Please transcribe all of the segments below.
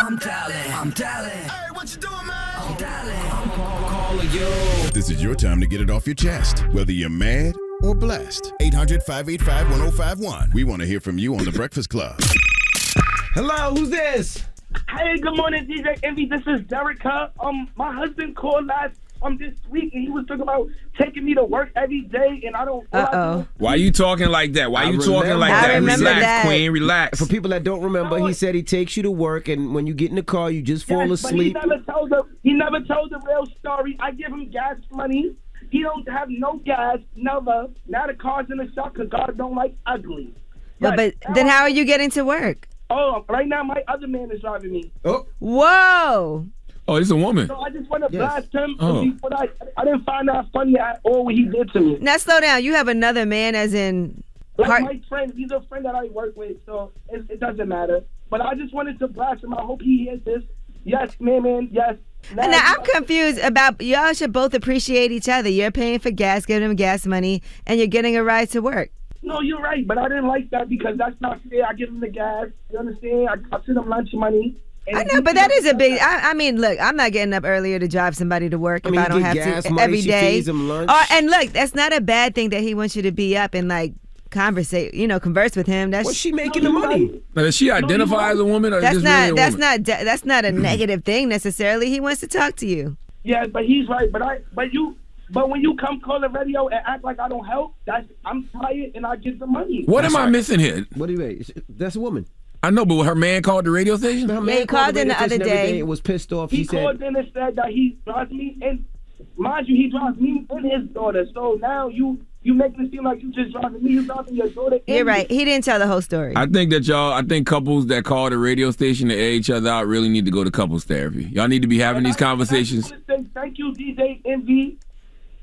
I'm dialing. Hey, what you doing, man? I'm dialing. I'm calling you. This is your time to get it off your chest, whether you're mad or blessed. 800-585-1051. We want to hear from you on The Breakfast Club. Hello, who's this? Hey, good morning, DJ Envy. This is Derek. My husband called this week, and he was talking about taking me to work every day, and I don't. Why you talking like that? Why you talking like I that? remember Relax, that. Queen. Relax. For people that don't remember, he said he takes you to work, and when you get in the car, you just fall asleep. But he never told the real story. I give him gas money. He don't have no gas, never. Now the car's in the shop because God don't like ugly. Well, but then how are you getting to work? Oh, right now my other man is driving me. Oh. Whoa. Oh, it's a woman. So I just want to blast him. Oh. But I didn't find that funny at all what he did to me. Now slow down. You have another man as in... Like my friend, he's a friend that I work with, so it doesn't matter. But I just wanted to blast him. I hope he hears this. Yes, man, yes. Now I'm confused about, y'all should both appreciate each other. You're paying for gas, giving him gas money, and you're getting a ride to work. No, you're right, but I didn't like that because that's not fair. I give him the gas, you understand? I send him lunch money. I know, but that is a big... I mean, look, I'm not getting up earlier to drive somebody to work if I don't have to every day. Feeds him lunch. And look, that's not a bad thing that he wants you to be up and like converse with him. That's she making the money. Now, does she identify as a woman or that's just not really a woman? that's not a negative thing necessarily. He wants to talk to you. Yeah, but he's right. But when you come call the radio and act like I don't help, I'm tired and I get the money. What am I missing here? What do you mean? That's a woman. I know, but her man called the radio station? Her man he called in the other day. It was pissed off. He called in and said that he drives me, and mind you, he drives me and his daughter. So now you making it seem like you just driving me, you driving your daughter. You're right. He didn't tell the whole story. I think couples that call the radio station to air each other out really need to go to couples therapy. Y'all need to be having these conversations. I want to say thank you, DJ Envy,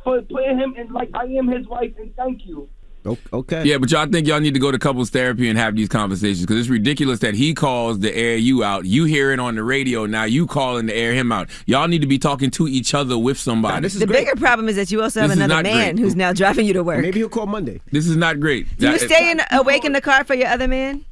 for putting him in like I am his wife, and thank you. Okay. Yeah, but y'all think y'all need to go to couples therapy and have these conversations because it's ridiculous that he calls to air you out. You hear it on the radio. Now you calling to air him out. Y'all need to be talking to each other with somebody. The bigger problem is that you also have another man who's now driving you to work. Maybe he'll call Monday. This is not great. Do you stay awake in the car for your other man?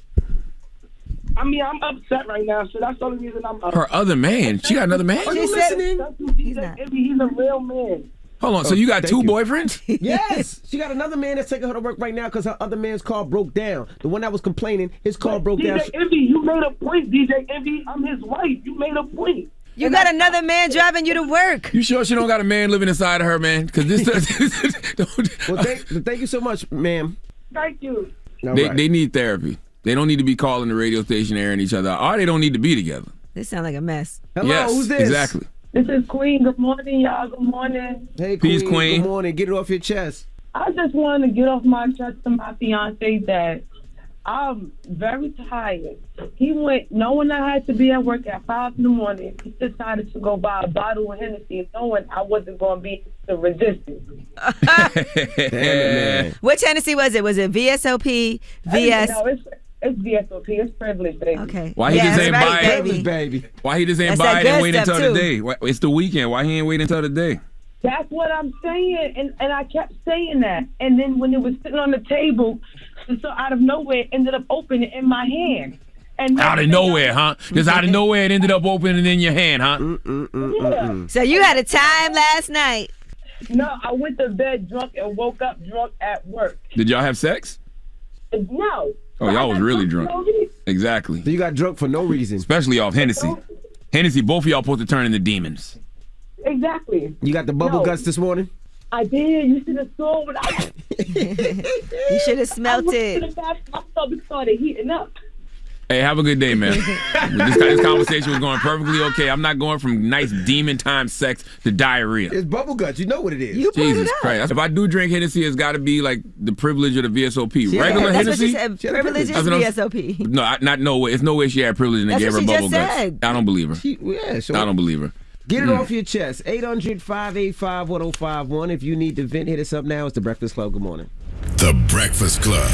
I mean, I'm upset right now, so that's the only reason I'm upset. Her other man? She got another man? Are you listening? He's a real man. Hold on, so you got two boyfriends? Yes. She got another man that's taking her to work right now because her other man's car broke down. The one that was complaining, his car broke down. DJ Envy, you made a point, DJ Envy. I'm his wife. You made a point. You got another man driving you to work. You sure she don't got a man living inside of her, man? Because this Well, thank you so much, ma'am. Thank you. They need therapy. They don't need to be calling the radio station airing each other out, or they don't need to be together. This sounds like a mess. Hello, yes, who's this? Exactly. This is Queen. Good morning, y'all. Good morning. Hey, Peace, Queen. Good morning. Get it off your chest. I just wanted to get off my chest to my fiance that I'm very tired. He went, knowing I had to be at work at 5 in the morning, he decided to go buy a bottle of Hennessy, knowing I wasn't going to be able to resist it. Damn it, man. Which Hennessy was it? Was it VSOP, VS? No, it's VSOP. It's privilege, baby. Okay. Why he just ain't buy it? Baby. Why he just ain't buy it and wait until the day? It's the weekend. Why he ain't wait until the day? That's what I'm saying, and I kept saying that. And then when it was sitting on the table, so out of nowhere, it ended up opening in my hand. And out of nowhere, huh? Just out of nowhere, it ended up opening in your hand, huh? Yeah. So you had a time last night. No, I went to bed drunk and woke up drunk at work. Did y'all have sex? No. Oh, y'all was really drunk. Exactly. So you got drunk for no reason. Especially off Hennessy. Hennessy, both of y'all supposed to turn into demons. Exactly. You got the bubble guts this morning? I did. You should have saw what I... You should have smelt it. My stomach started heating up. Hey, have a good day, man. This conversation was going perfectly okay. I'm not going from nice demon time sex to diarrhea. It's bubble guts. You know what it is. You Jesus Christ. If I do drink Hennessy, it's got to be like the privilege of the VSOP. Yeah, Regular That's Hennessy? what she said. Privilege is VSOP. No, not no way. It's no way she had privilege and they That's gave her what she bubble just guts. said. I don't believe her. I don't believe her. Get it off your chest. 800-585-1051. If you need to vent, hit us up now. It's The Breakfast Club. Good morning. The Breakfast Club.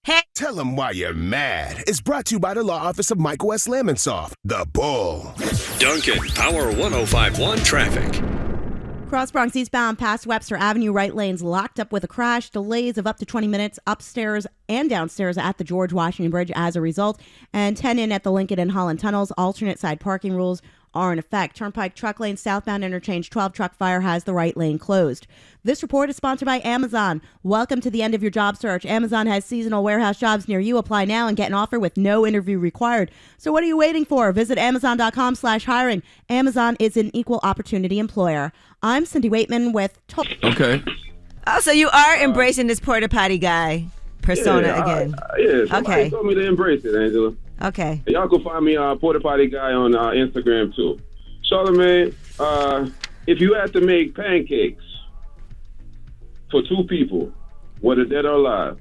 Hey. Tell them why you're mad. It's brought to you by the law office of Michael S. Lamonsoff, the Bull. Duncan, Power 105.1 traffic. Cross Bronx eastbound past Webster Avenue, right lanes locked up with a crash. Delays of up to 20 minutes upstairs and downstairs at the George Washington Bridge as a result. And 10 in at the Lincoln and Holland tunnels. Alternate side parking rules are in effect. Turnpike truck lane southbound interchange 12 truck fire has the right lane closed. This report is sponsored by Amazon. Welcome to the end of your job search. Amazon has seasonal warehouse jobs near you. Apply now and get an offer with no interview required. So what are you waiting for? Visit Amazon.com/hiring. Amazon is an equal opportunity employer. I'm Cindy Waitman with Okay. Oh, so you are embracing this porta potty guy persona again. Somebody told me to embrace it, Angela. Okay. Y'all can find me Porta Potty Guy on Instagram too. Charlamagne, if you had to make pancakes for 2 people, whether dead or alive,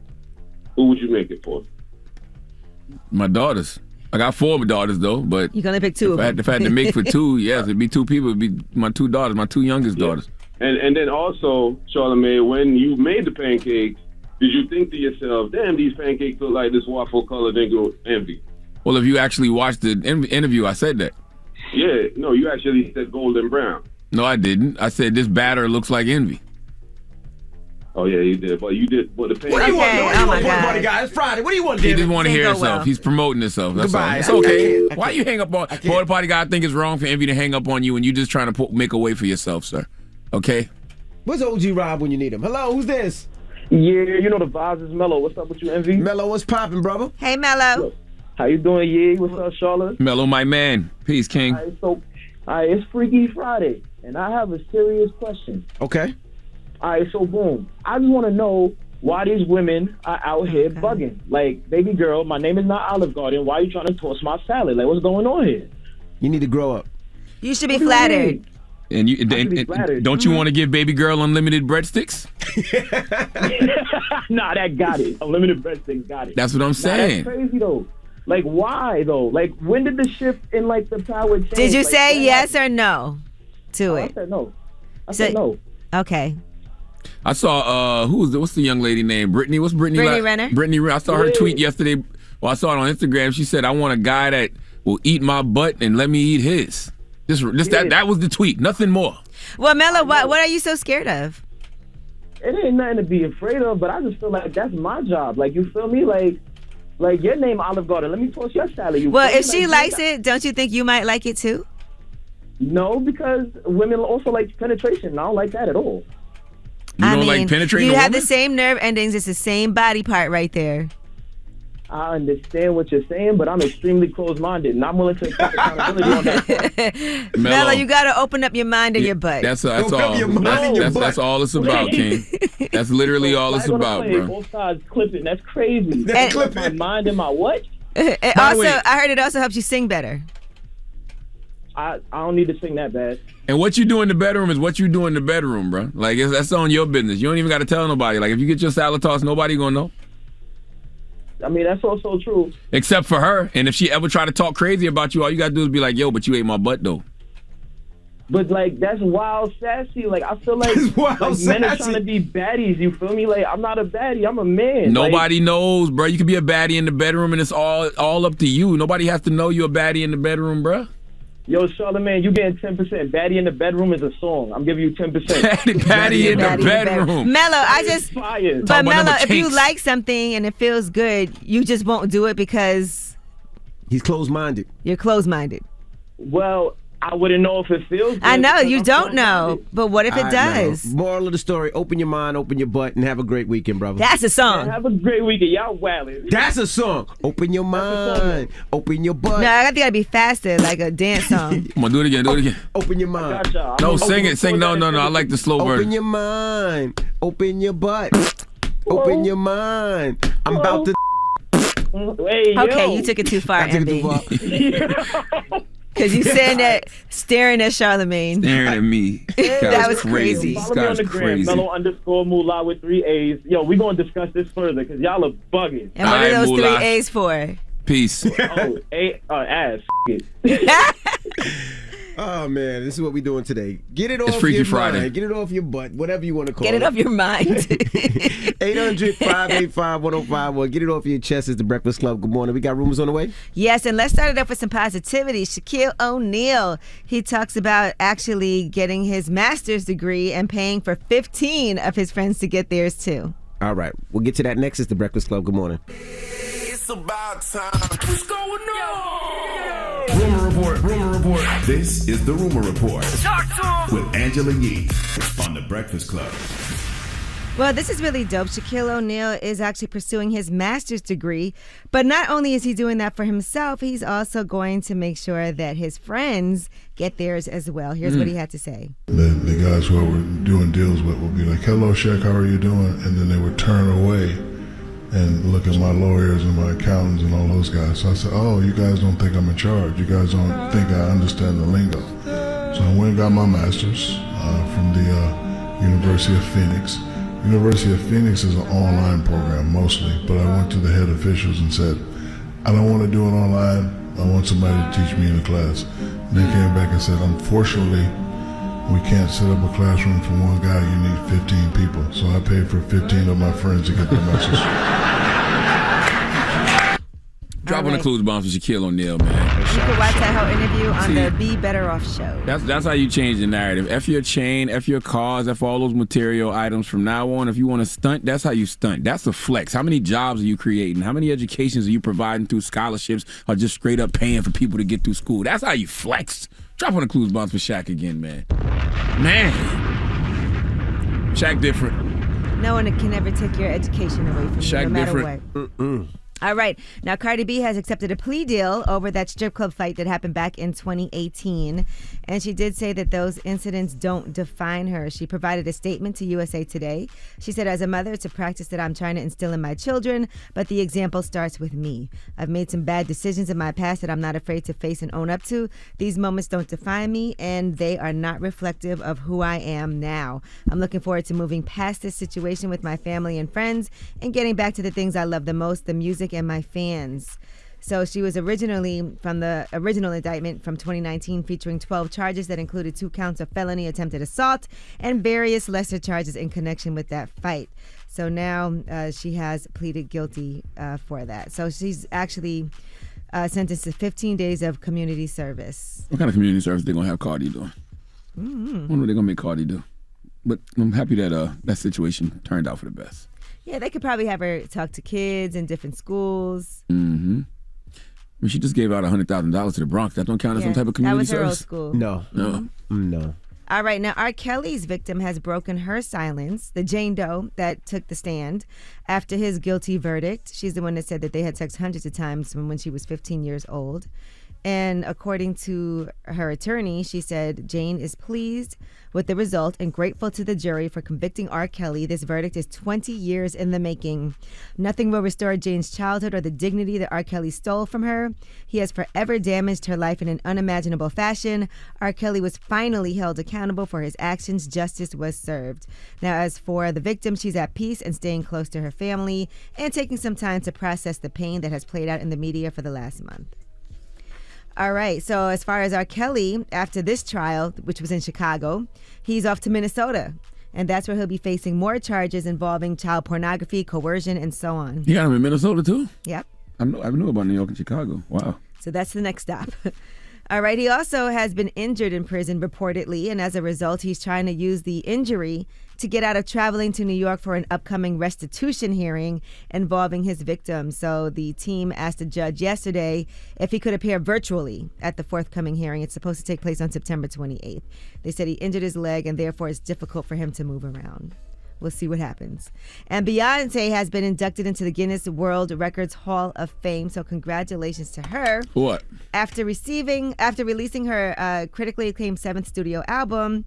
who would you make it for? My daughters. I got 4 daughters though, but you can only pick 2 of them. If I had to make for 2, yes, it'd be 2 people. It'd be my 2 daughters, my 2 youngest daughters. And then also, Charlamagne, when you made the pancakes, did you think to yourself, damn, these pancakes look like this waffle colored nigga envy? Well, if you actually watched the interview, I said that. Yeah, no, you actually said golden brown. No, I didn't. I said this batter looks like envy. Oh, yeah, you did. But you did. But the pancakes. What do you want, Porta Potty Guy? It's Friday. What do you want, He David? just want to hear go himself. well. He's promoting himself. That's all. Goodbye. It's okay. I Why can't. you hang up on Porta Potty Guy? I think it's wrong for envy to hang up on you, and you just trying to make a way for yourself, sir. Okay? Where's OG Rob when you need him? Hello, who's this? Yeah, you know the vibes is Mello. What's up with you, Envy? Mello, what's popping, brother? Hey, Mello. How you doing, yeah? What's up, Charlotte? Mello, my man. Peace, King. All right, it's Freaky Friday, and I have a serious question. Okay. All right, so boom. I just want to know why these women are out here bugging. Like, baby girl, my name is not Olive Garden. Why are you trying to toss my salad? Like, what's going on here? You need to grow up. You should be flattered. And you don't you want to give baby girl unlimited breadsticks? Nah, that got it. Unlimited breadsticks got it. That's what I'm saying. That's crazy though. Like, why though? Like, when did the shift in like the power change? Did you like, say yes or no to it? I said no. I said no. Okay. I saw what's the young lady name? Brittany. What's Brittany? Brittany Renner. Brittany Renner. I saw her tweet yesterday. Well, I saw it on Instagram. She said, "I want a guy that will eat my butt and let me eat his." That was the tweet. Nothing more. Well, Mello, what are you so scared of? It ain't nothing to be afraid of, but I just feel like that's my job. Like, you feel me? Like your name Olive Garden. Let me toss your salad. Well, if she likes it, don't you think you might like it too? No, because women also like penetration. I don't like that at all. You don't like penetrating? You a have woman? the same nerve endings. It's the same body part right there. I understand what you're saying, but I'm extremely closed-minded, and I'm willing to take accountability on that. Mello, you got to open up your mind and your butt. That's all. That's all it's about, King. That's literally all it's about, bro. Both sides clipping. That's crazy. My mind and my what? I heard it also helps you sing better. I don't need to sing that bad. And what you do in the bedroom is what you do in the bedroom, bro. Like, that's on your business. You don't even got to tell nobody. Like, if you get your salad tossed, nobody gonna know. I mean, that's also true. Except for her. And if she ever try to talk crazy about you, all you got to do is be like, yo, but you ate my butt, though. But, like, that's wild sassy. Like, I feel like, men are trying to be baddies. You feel me? Like, I'm not a baddie. I'm a man. Nobody knows, bro. You could be a baddie in the bedroom, and it's all up to you. Nobody has to know you're a baddie in the bedroom, bro. Yo, Charlamagne, you getting 10%. Baddie in the bedroom is a song. I'm giving you 10%. Baddie in the bedroom. Mello, but Mello, if you kinks. like something and it feels good, you just won't do it because he's closed-minded. You're closed-minded. Well, I wouldn't know if it feels good. I know, you don't know. But what if it does? Moral of the story, open your mind, open your butt, and have a great weekend, brother. That's a song. Have a great weekend. Y'all wildin'. That's a song. Open your mind, open your butt. No, I think gotta be faster, like a dance song. Come on, do it again. Open your mind. No, sing it. No. I like the slow version. Open your mind, open your butt, open your mind. I'm about to. Okay, you took it too far, MB. Because you saying that staring at Charlamagne. Staring at me. That was crazy. Follow me on the gram, Mello_Moolah with 3 A's. Yo, we gonna discuss this further because y'all are bugging. And what are those 3 A's for? Peace. Ass. It. Oh man, this is what we doing today. Get it off Freaky your Friday. mind. Get it off your butt. Whatever you want to call it. Get it off your mind. 800-585-1051. Get it off your chest. It's the Breakfast Club. Good morning. We got rumors on the way. Yes, and let's start it off with some positivity. Shaquille O'Neal, he talks about actually getting his master's degree and paying for 15 of his friends to get theirs too. All right, we'll get to that next. It's the Breakfast Club. Good morning. It's about time. What's going on? Rumor report. This is the Rumor Report Talk to him. with Angela Yee on the Breakfast Club. Well, this is really dope. Shaquille O'Neal is actually pursuing his master's degree, but not only is he doing that for himself, he's also going to make sure that his friends get theirs as well. Here's what he had to say. The guys who I were doing deals with would be like, "Hello, Shaq, how are you doing?" And then they would turn away and look at my lawyers and my accountants and all those guys. So I said, "Oh, you guys don't think I'm in charge. You guys don't think I understand the lingo." So I went and got my master's from the University of Phoenix. University of Phoenix is an online program mostly, but I went to the head officials and said, "I don't want to do it online. I want somebody to teach me in a class." And they came back and said, "Unfortunately, we can't set up a classroom for one guy. You need 15 people." So I paid for 15 of my friends to get the message. Dropping the clues bombs for Shaquille O'Neal, man. You can watch that whole interview on the Be Better Off show. That's how you change the narrative. F your chain, F your cars, F all those material items. From now on, if you want to stunt, that's how you stunt. That's a flex. How many jobs are you creating? How many educations are you providing through scholarships or just straight up paying for people to get through school? That's how you flex. Drop on the clues bombs for Shaq again, man. Man. Shaq different. No one can ever take your education away from you, Shaq no matter different. what. All right. Now, Cardi B has accepted a plea deal over that strip club fight that happened back in 2018. And she did say that those incidents don't define her. She provided a statement to USA Today. She said, "As a mother, it's a practice that I'm trying to instill in my children, but the example starts with me. I've made some bad decisions in my past that I'm not afraid to face and own up to. These moments don't define me, and they are not reflective of who I am now. I'm looking forward to moving past this situation with my family and friends and getting back to the things I love the most, the music and my fans." So she was originally from the original indictment from 2019 featuring 12 charges that included 2 counts of felony attempted assault and various lesser charges in connection with that fight. So now she has pleaded guilty for that. So she's actually sentenced to 15 days of community service. What kind of community service they gonna have Cardi doing? I wonder what they're gonna make Cardi do. But I'm happy that that situation turned out for the best. Yeah, they could probably have her talk to kids in different schools. Mm-hmm. I mean, she just gave out $100,000 to the Bronx. That don't count as some type of community service. That was service? her old No. school. No. All right, now R. Kelly's victim has broken her silence, the Jane Doe that took the stand after his guilty verdict. She's the one that said that they had sex hundreds of times when she was 15 years old. And according to her attorney, she said Jane is pleased with the result and grateful to the jury for convicting R. Kelly. This verdict is 20 years in the making. Nothing will restore Jane's childhood or the dignity that R. Kelly stole from her. He has forever damaged her life in an unimaginable fashion. R. Kelly was finally held accountable for his actions. Justice was served. Now, as for the victim, she's at peace and staying close to her family and taking some time to process the pain that has played out in the media for the last month. All right, so as far as R. Kelly, after this trial, which was in Chicago, he's off to Minnesota. And that's where he'll be facing more charges involving child pornography, coercion, and so on. You got him in Minnesota, too? Yep. I knew about New York and Chicago. Wow. So that's the next stop. All right, he also has been injured in prison, reportedly, and as a result, he's trying to use the injury to get out of traveling to New York for an upcoming restitution hearing involving his victim. So the team asked the judge yesterday if he could appear virtually at the forthcoming hearing. It's supposed to take place on September 28th. They said he injured his leg and therefore it's difficult for him to move around. We'll see what happens. And Beyonce has been inducted into the Guinness World Records Hall of Fame. So congratulations to her. What? After releasing her critically acclaimed 7th studio album,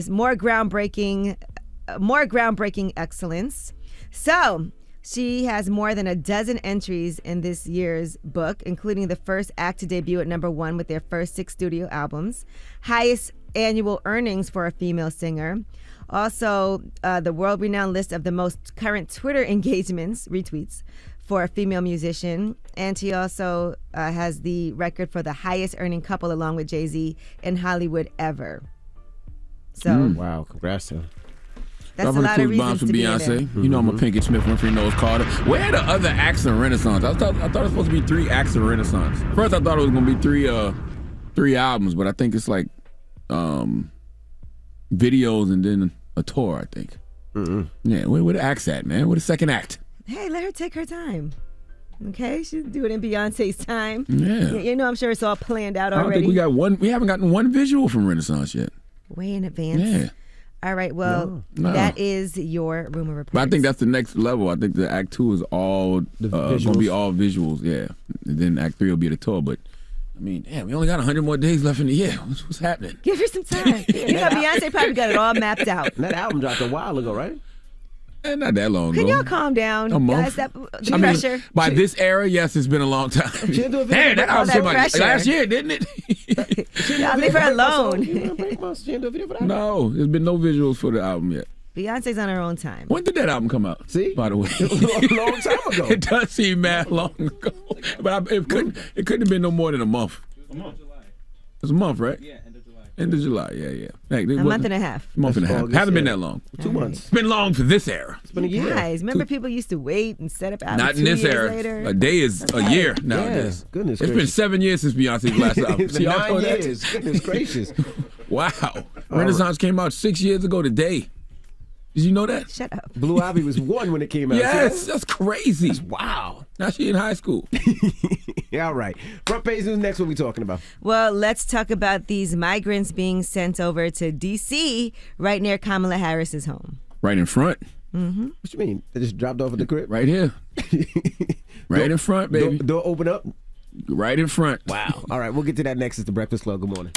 more groundbreaking excellence. So she has more than a dozen entries in this year's book, including the first act to debut at #1 with their first 6 studio albums, highest annual earnings for a female singer. Also, the world-renowned list of the most current Twitter engagements, retweets, for a female musician. And she also has the record for the highest earning couple along with Jay-Z in Hollywood ever. So wow, congrats to her. That's a lot of reasons to be in there. You know I'm a Pinkett Smith, Winfrey Knowles Carter. Where are the other acts of Renaissance? I thought it was supposed to be 3 acts of Renaissance. First I thought it was going to be 3 albums, but I think it's like videos and then a tour, I think. Yeah, where the acts at, man? Where the second act? Hey, let her take her time. Okay, she'll do it in Beyonce's time. Yeah. You know, I'm sure it's all planned out I don't already. think we haven't gotten one visual from Renaissance yet. Way in advance. Yeah. All right, well, that is your rumor report. But I think that's the next level. I think the Act 2 is all going to be all visuals, yeah. And then Act 3 will be the tour. But, I mean, damn, we only got 100 more days left in the year. What's happening? Give her some time. You know, Beyonce probably got it all mapped out. That album dropped a while ago, right? Not that long ago. Can y'all calm down? A month. Guys, the pressure. By this era, yes, it's been a long time. Hey, that album came out last year, didn't it? Y'all leave her alone. No, there's been no visuals for the album yet. Beyonce's on her own time. When did that album come out? See? By the way. A long time ago. It does seem mad long ago. But it couldn't have been no more than a month. It was a month, right? Yeah, end of July, yeah. A month and a half. Month and a half. Hasn't been that long. 2 months. It's been long for this era. It's been a year. Guys, remember people used to wait and set up albums Not in this 2 years era. later? A day is a year nowadays. Yeah, goodness It's been 7 years since Beyonce's last album. It's been 9 years. Goodness gracious. Wow. Renaissance came out 6 years ago today. Did you know that? Shut up. Blue Ivy was 1 when it came out. Yes, that's crazy. Wow. Now she in high school. Yeah, all right. Front page news next. What we talking about? Well, let's talk about these migrants being sent over to D.C. right near Kamala Harris's home. Right in front. Mm-hmm. What you mean? They just dropped off at the crib? Right here. Right in front, baby. Door open up? Right in front. Wow. All right, we'll get to that next. It's the Breakfast Club. Good morning.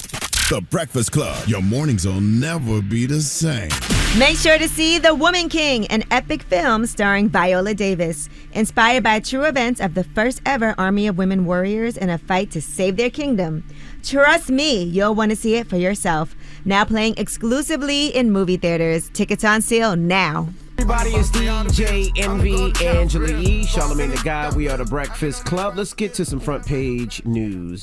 The Breakfast Club. Your mornings will never be the same. Make sure to see The Woman King, an epic film starring Viola Davis, inspired by true events of the first ever army of women warriors in a fight to save their kingdom. Trust me, you'll want to see it for yourself. Now playing exclusively in movie theaters. Tickets on sale now. Everybody, it's DJ Envy, Angela Yee, Charlamagne the Guy. We are the Breakfast Club. Let's get to some front page news.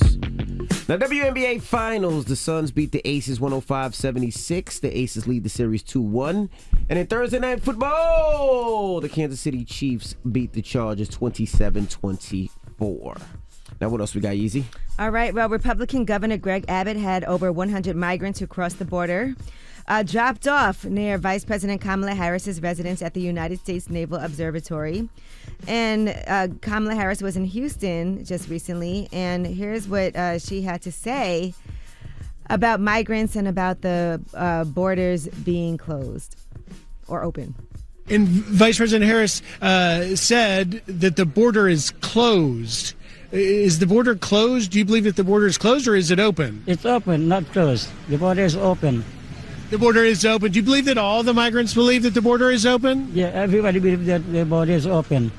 Now, WNBA Finals, the Suns beat the Aces 105-76. The Aces lead the series 2-1. And in Thursday Night Football, the Kansas City Chiefs beat the Chargers 27-24. Now, what else we got, Yeezy? All right, well, Republican Governor Greg Abbott had over 100 migrants who crossed the border. Dropped off near Vice President Kamala Harris's residence at the United States Naval Observatory. And Kamala Harris was in Houston just recently, and here's what she had to say about migrants and about the borders being closed or open. And Vice President Harris said that the border is closed. Is the border closed? Do you believe that the border is closed, or is it open? It's open, not closed. The border is open. The border is open. Do you believe that all the migrants believe that the border is open? Yeah, everybody believes that the border is open.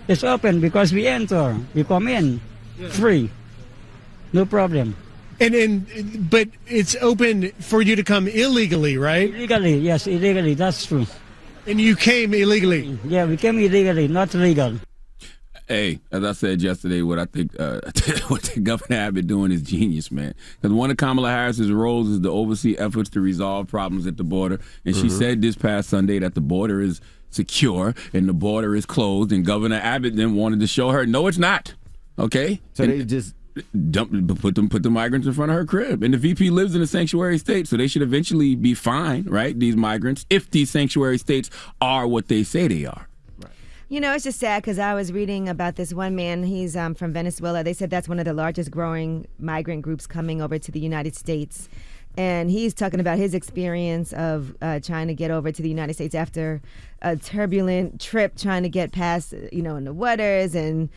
It's open because we enter, we come in, free, no problem. But it's open for you to come illegally, right? Illegally, yes, illegally, that's true. And you came illegally? Yeah, we came illegally, not legal. Hey, as I said yesterday, what I think what the Governor Abbott doing is genius, man. Because one of Kamala Harris's roles is to oversee efforts to resolve problems at the border. And she said this past Sunday that the border is secure and the border is closed. And Governor Abbott then wanted to show her, no, it's not. Okay? So they just put the migrants in front of her crib. And the VP lives in a sanctuary state, so they should eventually be fine, right? These migrants, if these sanctuary states are what they say they are. You know, it's just sad because I was reading about this one man. He's from Venezuela. They said that's one of the largest growing migrant groups coming over to the United States. And he's talking about his experience of trying to get over to the United States after a turbulent trip, trying to get past, in the waters and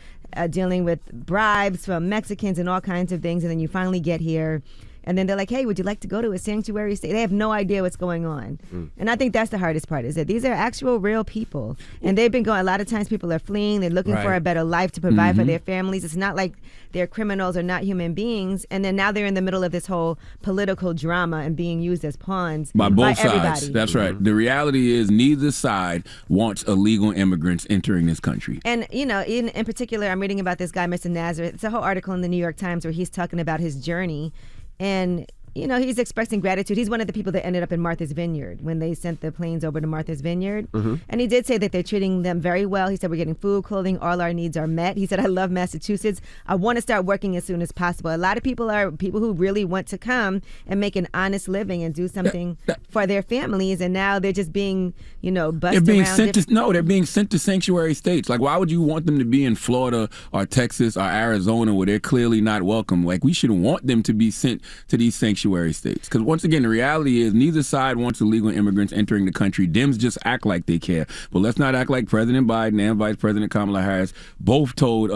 dealing with bribes from Mexicans and all kinds of things. And then you finally get here. and then they're like, hey, would you like to go to a sanctuary state? They have no idea what's going on. And I think that's the hardest part, is that these are actual real people. And they've been going, a lot of times people are fleeing, they're looking for a better life to provide for their families. It's not like they're criminals or not human beings. And then now they're in the middle of this whole political drama and being used as pawns by both sides. Everybody. That's right. The reality is neither side wants illegal immigrants entering this country. And, you know, in particular, I'm reading about this guy, Mr. Nazareth. It's a whole article in the New York Times where he's talking about his journey. And, you know, he's expressing gratitude. He's one of the people that ended up in Martha's Vineyard when they sent the planes over to Martha's Vineyard. And he did say that they're treating them very well. He said, we're getting food, clothing, all our needs are met. He said, I love Massachusetts. I want to start working as soon as possible. A lot of people are people who really want to come and make an honest living and do something for their families. And now they're just being, you know, busted around. They're being sent to sanctuary states. Like, why would you want them to be in Florida or Texas or Arizona where they're clearly not welcome? Like, we should want them to be sent to these sanctuary states. Because once again, the reality is neither side wants illegal immigrants entering the country. Dems just act like they care. But let's not act like President Biden and Vice President Kamala Harris both told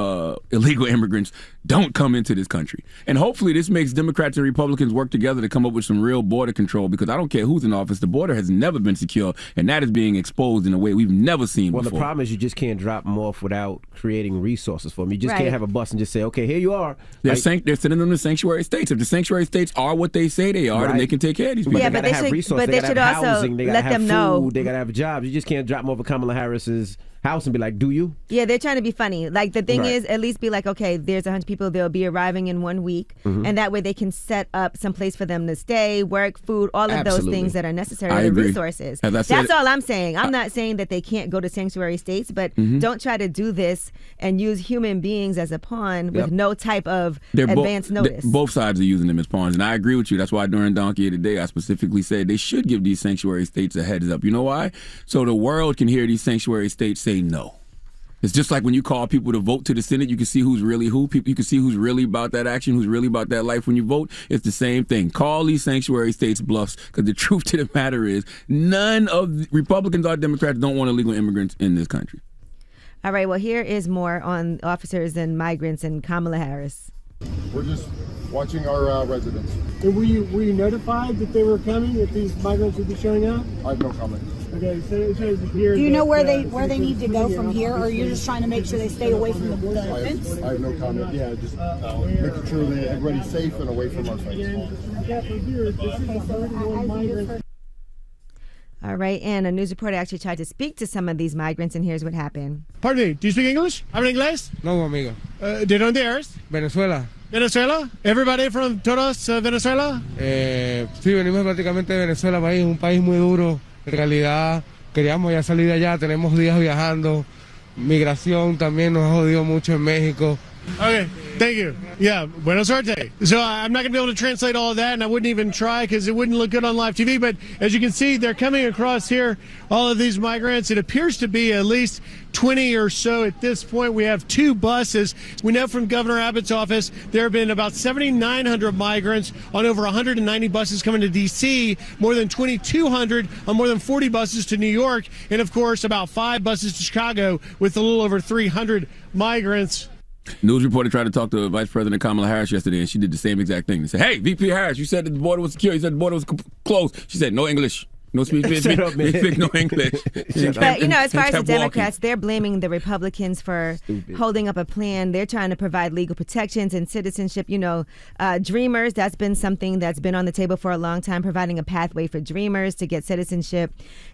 illegal immigrants, don't come into this country. And hopefully this makes Democrats and Republicans work together to come up with some real border control, because I don't care who's in office, the border has never been secure, and that is being exposed in a way we've never seen before. Well, the problem is you just can't drop them off without creating resources for them. You just can't have a bus and just say, okay, here you are. They're sending them to sanctuary states. If the sanctuary states are what they say they are, then they can take care of these people. Yeah, they but have resources. But they should also housing, let them know. They got to have jobs. You just can't drop them over Kamala Harris's house and be like, do you? Yeah, they're trying to be funny. Like, the thing is, at least be like, okay, there's 100 people, they'll be arriving in 1 week, and that way they can set up some place for them to stay, work, food, all of those things that are necessary, the resources. That's all I'm saying. I'm not saying that they can't go to sanctuary states, but don't try to do this and use human beings as a pawn with no type of advance notice. Both sides are using them as pawns, and I agree with you. That's why during Donkey of the Day, I specifically said they should give these sanctuary states a heads up. You know why? So the world can hear these sanctuary states say no. It's just like when you call people to vote to the Senate, you can see who's really who. You can see who's really about that action, who's really about that life when you vote. It's the same thing. Call these sanctuary states bluffs, because the truth to the matter is none of the Republicans or Democrats don't want illegal immigrants in this country. All right, well, here is more on officers and migrants and Kamala Harris. We're just watching our residents. And were you notified that they were coming, that these migrants would be showing up? I have no comment. Okay, so it shows here. Do you know where they need to go from here, or you're just trying to make sure they stay away from the fence? I have no comment. Yeah, just making sure that everybody's safe and away from our fence. All right, and a news reporter actually tried to speak to some of these migrants, and here's what happened. Pardon me, do you speak English? ¿Habla inglés? No, amigo. ¿De dónde eres? Venezuela. Venezuela? Everybody from todos Venezuela? Sí, venimos prácticamente de Venezuela, un país muy duro. En realidad, queríamos ya salir de allá, tenemos días viajando. Migración también nos ha jodido mucho en México. Okay, thank you. Yeah, buena suerte. So I'm not going to be able to translate all of that, and I wouldn't even try because it wouldn't look good on live TV. But as you can see, they're coming across here, all of these migrants. It appears to be at least 20 or so at this point. We have 2 buses. We know from Governor Abbott's office there have been about 7,900 migrants on over 190 buses coming to D.C., more than 2,200 on more than 40 buses to New York, and, of course, about 5 buses to Chicago with a little over 300 migrants. News reporter tried to talk to Vice President Kamala Harris yesterday, and she did the same exact thing. They said, hey, VP Harris, you said that the border was secure. You said the border was closed. She said, no English. No speak no English. But, you know, as far as the Democrats, they're blaming the Republicans for holding up a plan. They're trying to provide legal protections and citizenship. You know, Dreamers, that's been something that's been on the table for a long time, providing a pathway for Dreamers to get citizenship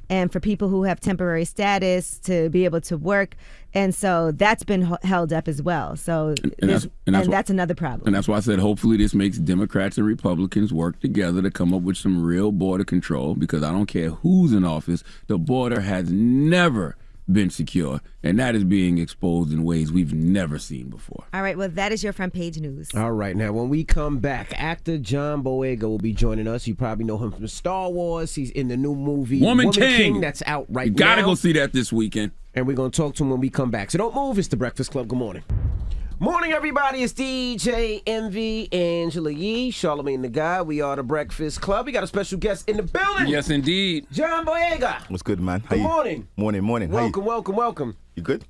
and for people who have temporary status to be able to work. And so that's been held up as well. So that's another problem. And that's why I said hopefully this makes Democrats and Republicans work together to come up with some real border control, because I don't care who's in office, the border has never been secure, and that is being exposed in ways we've never seen before. All right, well, that is your front page news. All right, now when we come back, actor John Boyega will be joining us. You probably know him from Star Wars. He's in the new movie Woman King that's out right now. You gotta go see that this weekend. And we're going to talk to him when we come back. So don't move. It's The Breakfast Club. Good morning. Morning, everybody. It's DJ MV, Angela Yee, Charlamagne the Guy. We are The Breakfast Club. We got a special guest in the building. Yes, indeed. John Boyega. What's good, man? Good morning. Morning. Welcome. You good?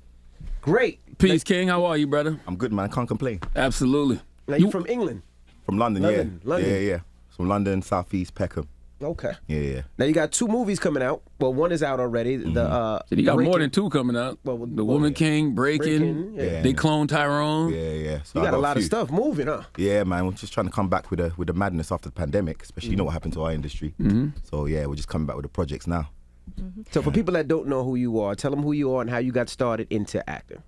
Great. Peace, King. How are you, brother? I'm good, man. I can't complain. Absolutely. Now, you from England? From London, yeah. London. Yeah. from London, Southeast, Peckham. Okay. Yeah. Now you got 2 movies coming out. Well, one is out already. So you got more than 2 coming out. The Woman King, Breaking. They clone Tyrone. Yeah. So You I got a lot few. of stuff moving, huh? Yeah, man. We're just trying to come back with the madness after the pandemic, especially you know what happened to our industry. So yeah, we're just coming back with the projects now. So for people that don't know who you are, tell them who you are and how you got started into acting.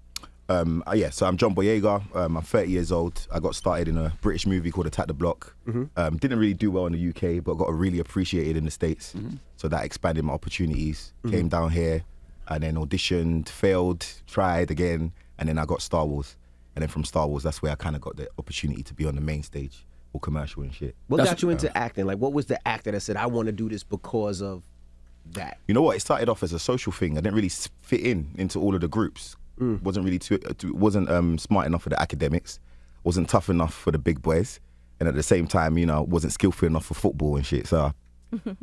So I'm John Boyega. I'm 30 years old. I got started in a British movie called Attack the Block. Didn't really do well in the UK, but got really appreciated in the States. So that expanded my opportunities. Came down here and then auditioned, failed, tried again, and then I got Star Wars. And then from Star Wars, that's where I kind of got the opportunity to be on the main stage or commercial and shit. What got you into acting? Like, what was the actor that said, I want to do this because of that? You know what? It started off as a social thing. I didn't really fit into all of the groups. Wasn't really wasn't smart enough for the academics. Wasn't tough enough for the big boys. And at the same time, you know, wasn't skillful enough for football and shit. So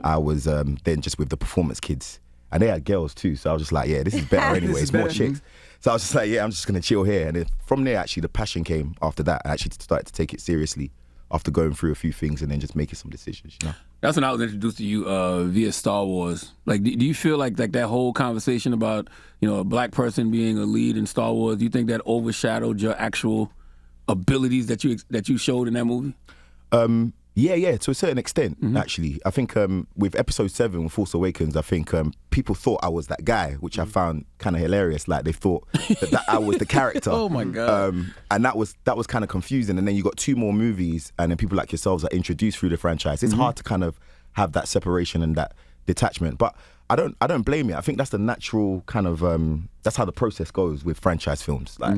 I was then just with the performance kids. And they had girls too. So I was just like, yeah, this is better anyway. It's more chicks. So I was just like, yeah, I'm just going to chill here. And then from there, actually, the passion came after that. I actually started to take it seriously after going through a few things and then just making some decisions, you know? That's when I was introduced to you via Star Wars. Like, do you feel like that whole conversation about, you know, a black person being a lead in Star Wars, do you think that overshadowed your actual abilities that you showed in that movie? Yeah, to a certain extent, actually. I think with Episode 7, Force Awakens, I think people thought I was that guy, which I found kind of hilarious. Like, they thought that I was the character. Oh, my God. And that was kind of confusing. And then you got 2 more movies, and then people like yourselves are introduced through the franchise. It's hard to kind of have that separation and that detachment. But I don't blame it. I think that's the natural kind of, that's how the process goes with franchise films. Like,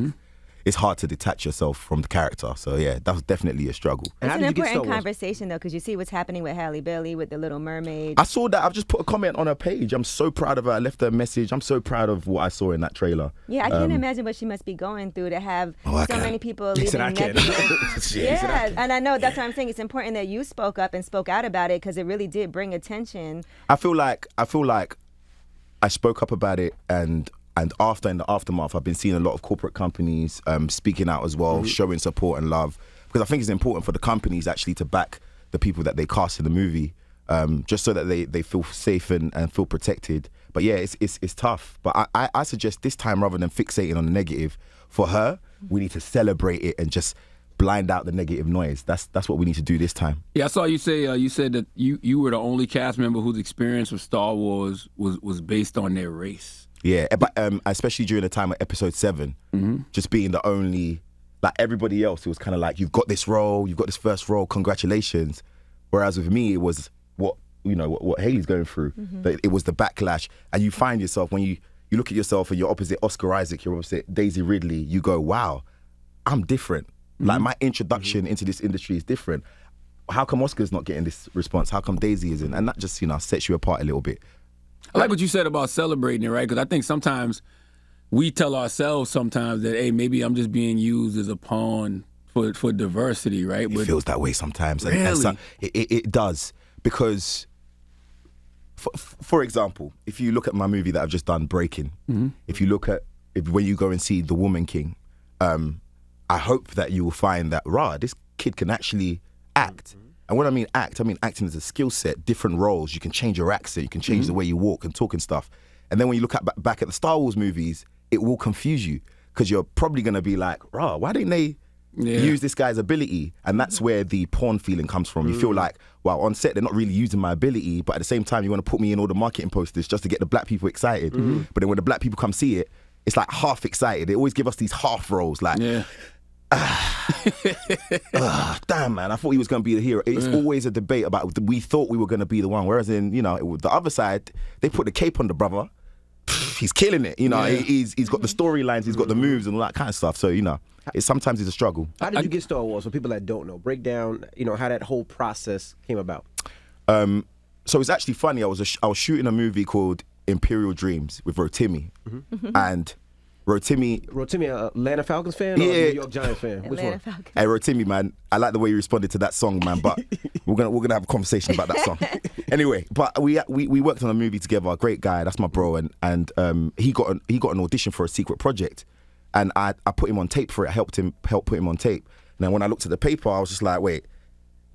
it's hard to detach yourself from the character. So yeah, that was definitely a struggle. It's an important conversation though, because you see what's happening with Halle Bailey with the Little Mermaid. I saw that. I've just put a comment on her page. I'm so proud of her. I left her a message. I'm so proud of what I saw in that trailer. Yeah, I can't imagine what she must be going through to have so many people leaving negative. Yeah, and I know that's what I'm saying. It's important that you spoke up and spoke out about it because it really did bring attention. I feel like I spoke up about it and after, in the aftermath, I've been seeing a lot of corporate companies speaking out as well, showing support and love. Because I think it's important for the companies actually to back the people that they cast in the movie, just so that they feel safe and feel protected. But yeah, it's tough. But I suggest this time, rather than fixating on the negative, for her, we need to celebrate it and just blind out the negative noise. That's what we need to do this time. Yeah, I saw you say you said that you were the only cast member whose experience with Star Wars was based on their race. Yeah, but especially during the time of Episode 7, just being the only, like everybody else, it was kind of like, you've got this role, you've got this first role, congratulations. Whereas with me, it was what Haley's going through. It was the backlash, and you find yourself when you look at yourself and you're opposite Oscar Isaac, you're opposite Daisy Ridley. You go, wow, I'm different. Like my introduction into this industry is different. How come Oscar's not getting this response? How come Daisy isn't? And that just sets you apart a little bit. I like what you said about celebrating it, right? Because I think sometimes we tell ourselves sometimes that, hey, maybe I'm just being used as a pawn for diversity, right? It feels that way sometimes. Really? And so, it does. Because, for example, if you look at my movie that I've just done, Breaking, if you look at, when you go and see The Woman King, I hope that you will find that, this kid can actually act. And when I mean act, I mean acting as a skill set, different roles. You can change your accent, you can change the way you walk and talk and stuff. And then when you look back at the Star Wars movies, it will confuse you because you're probably going to be like, why didn't they use this guy's ability? And that's where the pawn feeling comes from. You feel like, wow, on set, they're not really using my ability, but at the same time, you want to put me in all the marketing posters just to get the black people excited. But then when the black people come see it, it's like half excited. They always give us these half roles, like, damn, man, I thought he was going to be the hero. It's always a debate about, we thought we were going to be the one, whereas in, the other side, they put the cape on the brother. He's killing it, he's got the storylines, he's got the moves and all that kind of stuff. So, sometimes it's a struggle. How did you get Star Wars? For people that don't know, break down, how that whole process came about. So it's actually funny. I was shooting a movie called Imperial Dreams with Rotimi, and Rotimi, Atlanta Falcons fan or New York Giants fan? Which one? Falcons. Hey, Rotimi, man, I like the way you responded to that song, man. But we're gonna have a conversation about that song. Anyway, but we worked on a movie together. A great guy, that's my bro, and he got an audition for a secret project, and I put him on tape for it. I helped put him on tape. And then when I looked at the paper, I was just like, wait,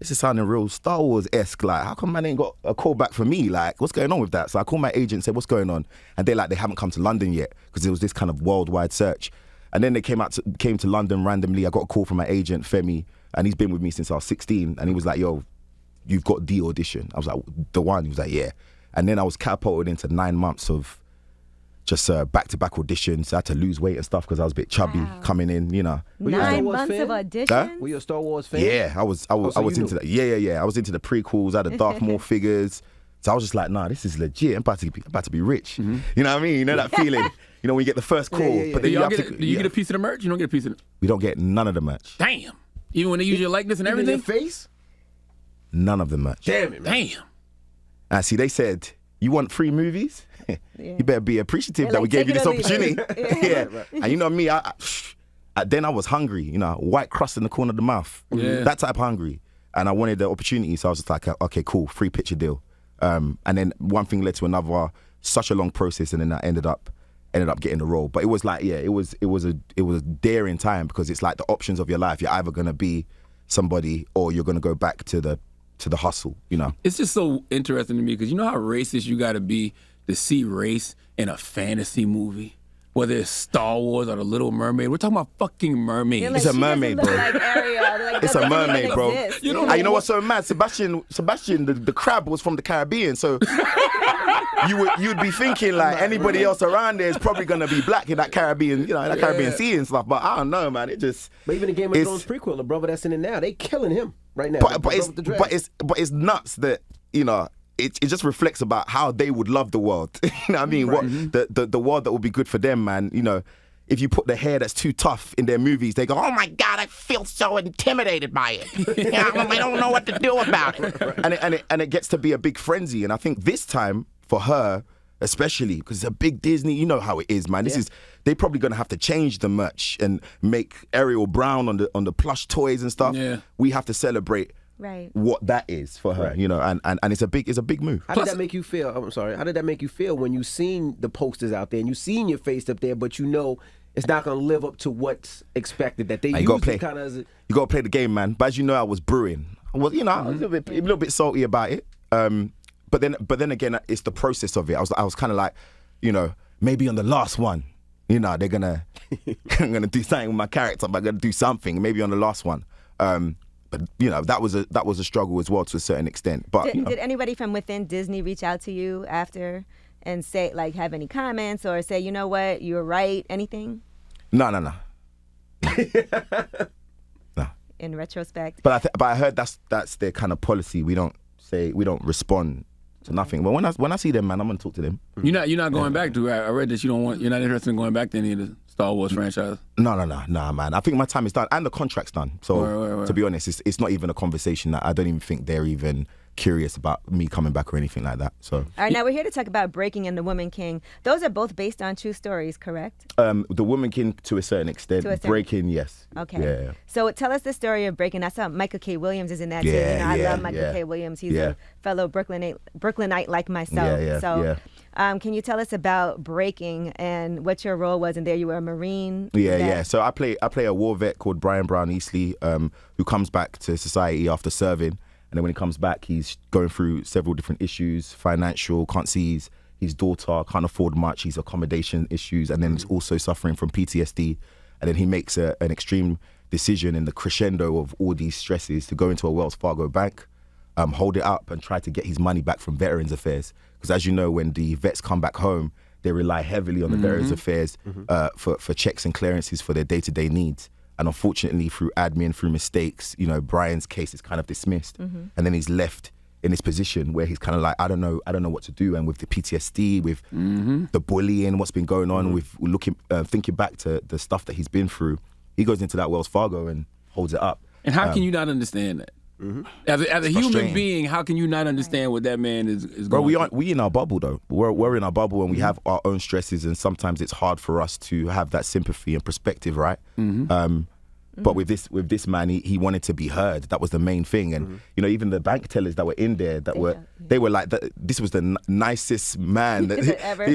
this is sounding real Star Wars-esque. Like, how come man ain't got a call back for me? Like, what's going on with that? So I called my agent and said, what's going on? And they haven't come to London yet because it was this kind of worldwide search. And then they came to London randomly. I got a call from my agent, Femi, and he's been with me since I was 16. And he was like, yo, you've got the audition. I was like, the one? He was like, yeah. And then I was catapulted into 9 months of just back-to-back auditions. I had to lose weight and stuff because I was a bit chubby coming in, you know. 9 months of auditions? Huh? Were you a Star Wars fan? Yeah, I was into that. Yeah. I was into the prequels. I had the Darth Maul figures. So I was just like, nah, this is legit. I'm about to be rich. You know what I mean? You know that feeling? You know when you get the first call. Yeah. But then do you get a piece of the merch? You don't get a piece of it? We don't get none of the merch. Damn. Even when they use your likeness and everything? Even their face? None of the merch. Damn it, man. Damn. See, they said, you want free movies? You better be appreciative that we gave you this opportunity. Right. And you know me, then I was hungry, you know, white crust in the corner of the mouth. Yeah. That type of hungry. And I wanted the opportunity, so I was just like, okay, cool, free picture deal. And then one thing led to another, such a long process, and then I ended up getting the role. But it was like, it was a daring time because it's like the options of your life. You're either gonna be somebody or you're gonna go back to the hustle, you know. It's just so interesting to me because you know how racist you got to be to see race in a fantasy movie, whether it's Star Wars or The Little Mermaid. We're talking about fucking mermaids. It's a mermaid, bro. It's a mermaid, bro. You know what's so mad? Sebastian, the crab was from the Caribbean, so you'd be thinking like anybody else around there is probably gonna be black in that Caribbean, you know, in that Caribbean Sea and stuff. But I don't know, man. It just. But even the Game of Thrones prequel, the brother that's in it now, they killing him right now. But it's nuts that, you know. It just reflects about how they would love the world. You know what I mean? What the world that would be good for them, man. You know, if you put the hair that's too tough in their movies, they go, oh my God, I feel so intimidated by it. I don't know what to do about it. And it gets to be a big frenzy. And I think this time for her, especially because it's a big Disney, you know how it is, man. They're probably gonna have to change the merch and make Ariel Brown on the plush toys and stuff. Yeah. We have to celebrate. Right. What that is for her, you know, and it's a big move. How did that make you feel? I'm sorry. How did that make you feel when you seen the posters out there and you seen your face up there, but you know it's not going to live up to what's expected? That they use it kind of as you got to play the game, man. But as you know, I was brewing. Well, you know, I was a little bit salty about it. But then again, it's the process of it. I was kind of like, you know, maybe on the last one, you know, they're gonna I'm gonna do something with my character. I'm gonna do something. Maybe on the last one. But you know that was a struggle as well to a certain extent. But did anybody from within Disney reach out to you after and say like have any comments or say, you know what, you were right, anything? No. In retrospect. But I heard that's their kind of policy. We don't respond to nothing. But when I see them, man, I'm gonna talk to them. You're not going back to. I read that you're not interested in going back to any of the Star Wars franchise. No, man. I think my time is done and the contract's done. So right. To be honest, it's not even a conversation that I don't even think they're even curious about me coming back or anything like that. So. All right, now we're here to talk about Breaking and The Woman King. Those are both based on true stories, correct? The Woman King to a certain extent. Breaking, yes. Okay. Yeah. So tell us the story of Breaking. I saw Michael K. Williams is in that too. You know, I love Michael K. Williams. He's a fellow Brooklynite like myself. Can you tell us about Breaking and what your role was in there? You were a Marine. Yeah. So I play a war vet called Brian Brown Eastley, who comes back to society after serving. And then when he comes back, he's going through several different issues, financial, can't see his daughter, can't afford much, he's accommodation issues, and then he's also suffering from PTSD. And then he makes an extreme decision in the crescendo of all these stresses to go into a Wells Fargo bank, hold it up and try to get his money back from Veterans Affairs. Because as you know, when the vets come back home, they rely heavily on the Veterans Affairs for checks and clearances for their day-to-day needs. And unfortunately, through admin, through mistakes, you know, Brian's case is kind of dismissed. And then he's left in this position where he's kind of like, I don't know what to do. And with the PTSD, with the bullying, what's been going on, with thinking back to the stuff that he's been through, he goes into that Wells Fargo and holds it up. And how can you not understand that? As a human being, how can you not understand what that man is going through? We in our bubble though. We're in our bubble and we have our own stresses, and sometimes it's hard for us to have that sympathy and perspective, right? But with this man, he wanted to be heard. That was the main thing. And you know, even the bank tellers that were in there, they were like, this was the nicest man that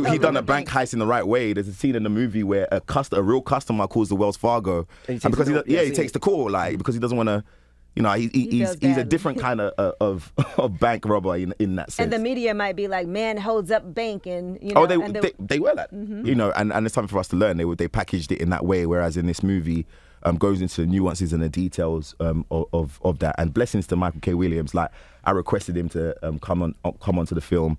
he done a bank heist in the right way. There's a scene in the movie where a real customer calls the Wells Fargo, and because he takes the call, like, because he doesn't want to You know, he's a badly. different kind of bank robber in that sense. And the media might be like, man holds up bank, and you know. They were like, you know, and it's something for us to learn. They packaged it in that way, whereas in this movie, goes into the nuances and the details of that. And blessings to Michael K. Williams. Like, I requested him to come onto the film,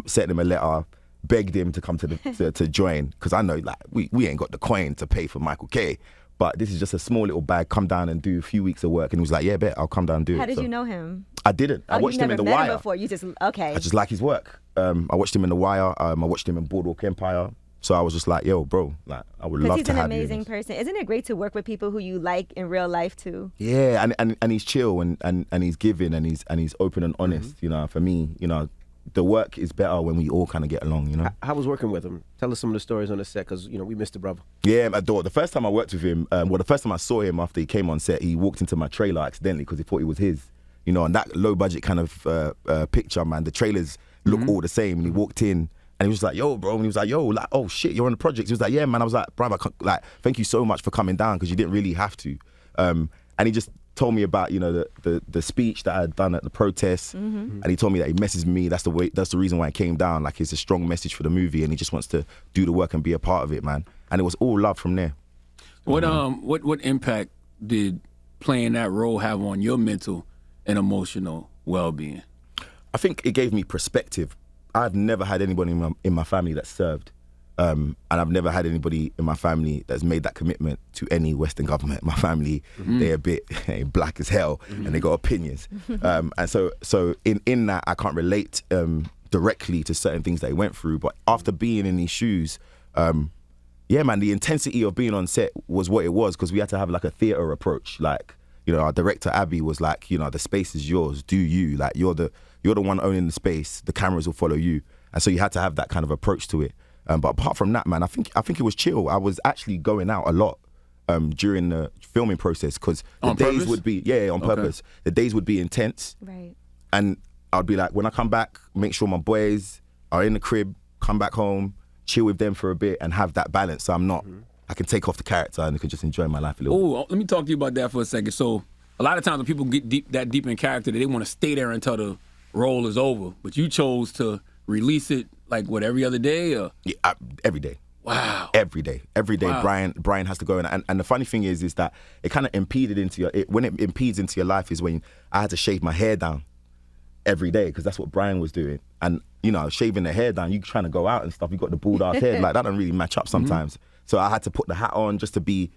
sent him a letter, begged him to come to join, because I know like we ain't got the coin to pay for Michael K. But this is just a small little bag. Come down and do a few weeks of work, and he was like, "Yeah, bet I'll come down and do it." How did you know him? I didn't. I watched him in The Wire. Him before. You just okay. I just like his work. I watched him in The Wire. I watched him in Boardwalk Empire. So I was just like, "Yo, bro, like I would love to have you." He's an amazing person. Isn't it great to work with people who you like in real life too? Yeah, and he's chill and he's giving and he's open and honest. You know, for me, you know, the work is better when we all kind of get along, you know. How was working with him? Tell us some of the stories on the set, because you know we missed the brother. Yeah, the first time I worked with him, the first time I saw him after he came on set, he walked into my trailer accidentally because he thought it was his. You know, and that low budget kind of picture, man. The trailers look all the same, and he walked in. And he was like, "Yo, bro," and he was like, "Yo, like, oh shit, you're on the project." He was like, "Yeah, man." I was like, "Brother, like, thank you so much for coming down, because you didn't really have to." And he just told me about, you know, the speech that I had done at the protests, and he told me that he messaged me. That's the reason why it came down. Like, it's a strong message for the movie, and he just wants to do the work and be a part of it, man. And it was all love from there. What impact did playing that role have on your mental and emotional well-being? I think it gave me perspective. I've never had anybody in my family that served. And I've never had anybody in my family that's made that commitment to any Western government. My family, they're a bit black as hell, and they got opinions. And so in that, I can't relate directly to certain things that he went through. But after being in these shoes, yeah, man, the intensity of being on set was what it was, because we had to have like a theatre approach. Like, you know, our director Abby was like, you know, the space is yours. Do you? Like, you're the one owning the space. The cameras will follow you. And so you had to have that kind of approach to it. But apart from that, man, I think it was chill. I was actually going out a lot during the filming process, because the days would be on purpose. The days would be intense, right? And I'd be like, when I come back, make sure my boys are in the crib, come back home, chill with them for a bit, and have that balance. So I'm not. I can take off the character and I can just enjoy my life a little bit. Oh, let me talk to you about that for a second. So a lot of times when people get deep in character, they want to stay there until the role is over. But you chose to release it like what, every other day? Or? Yeah, every day. Wow. Every day. Wow. Brian has to go in. And the funny thing is that it kind of impeded into when it impedes into your life is when I had to shave my hair down every day, because that's what Brian was doing. And, you know, shaving the hair down, you trying to go out and stuff, you got the bald ass head, like that don't really match up sometimes. So I had to put the hat on just to be,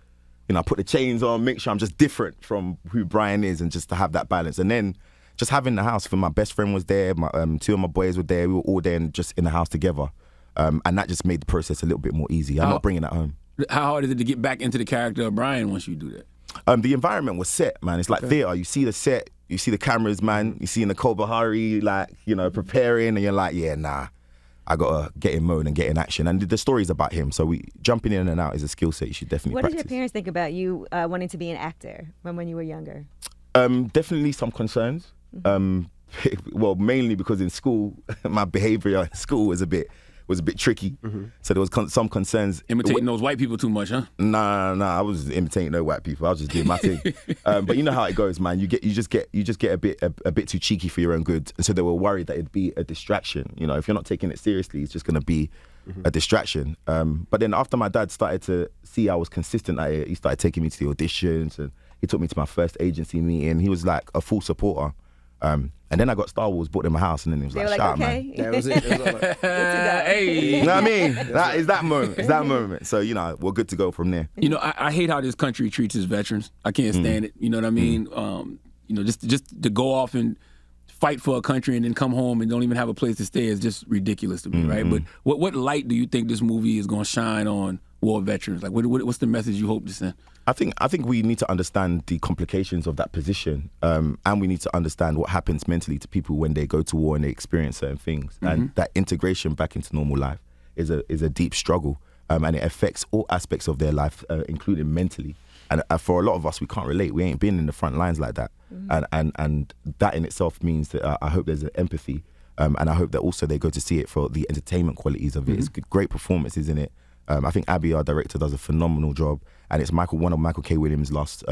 you know, put the chains on, make sure I'm just different from who Brian is, and just to have that balance. And then just having the house, for my best friend was there, my two of my boys were there, we were all there and just in the house together. And that just made the process a little bit more easy. I'm not bringing that home. How hard is it to get back into the character of Brian once you do that? The environment was set, man. It's like theatre. You see the set, you see the cameras, man. You see Nicole Bahari, like, you know, preparing, and you're like, yeah, nah, I gotta get in mode and get in action. And the story's about him, so jumping in and out is a skill set you should definitely practice. What did your parents think about you wanting to be an actor when you were younger? Definitely some concerns. Well, mainly because in school, my behaviour in school was a bit tricky. So there was some concerns. Imitating those white people too much, huh? Nah, I wasn't imitating no white people. I was just doing my thing. But you know how it goes, man. You just get a bit too cheeky for your own good. And so they were worried that it'd be a distraction. You know, if you're not taking it seriously, it's just gonna be a distraction. But then after my dad started to see I was consistent at it, he started taking me to the auditions, and he took me to my first agency meeting. He was like a full supporter. And then I got Star Wars bought in my house, and then it was like, shout, okay. man. That was it. It was all like, hey. You know what I mean? That is that moment. It's that moment. So, you know, we're good to go from there. You know, I hate how this country treats its veterans. I can't stand it. You know what I mean? You know, just to go off and fight for a country and then come home and don't even have a place to stay is just ridiculous to me, right? But what light do you think this movie is going to shine on war veterans? Like, what's the message you hope to send? I think we need to understand the complications of that position, and we need to understand what happens mentally to people when they go to war and they experience certain things. And that integration back into normal life is a deep struggle, and it affects all aspects of their life, including mentally. And for a lot of us, we can't relate. We ain't been in the front lines like that, and that in itself means that I hope there's an empathy, and I hope that also they go to see it for the entertainment qualities of it. It's great performances in it. I think Abby, our director, does a phenomenal job, and it's one of Michael K. Williams' last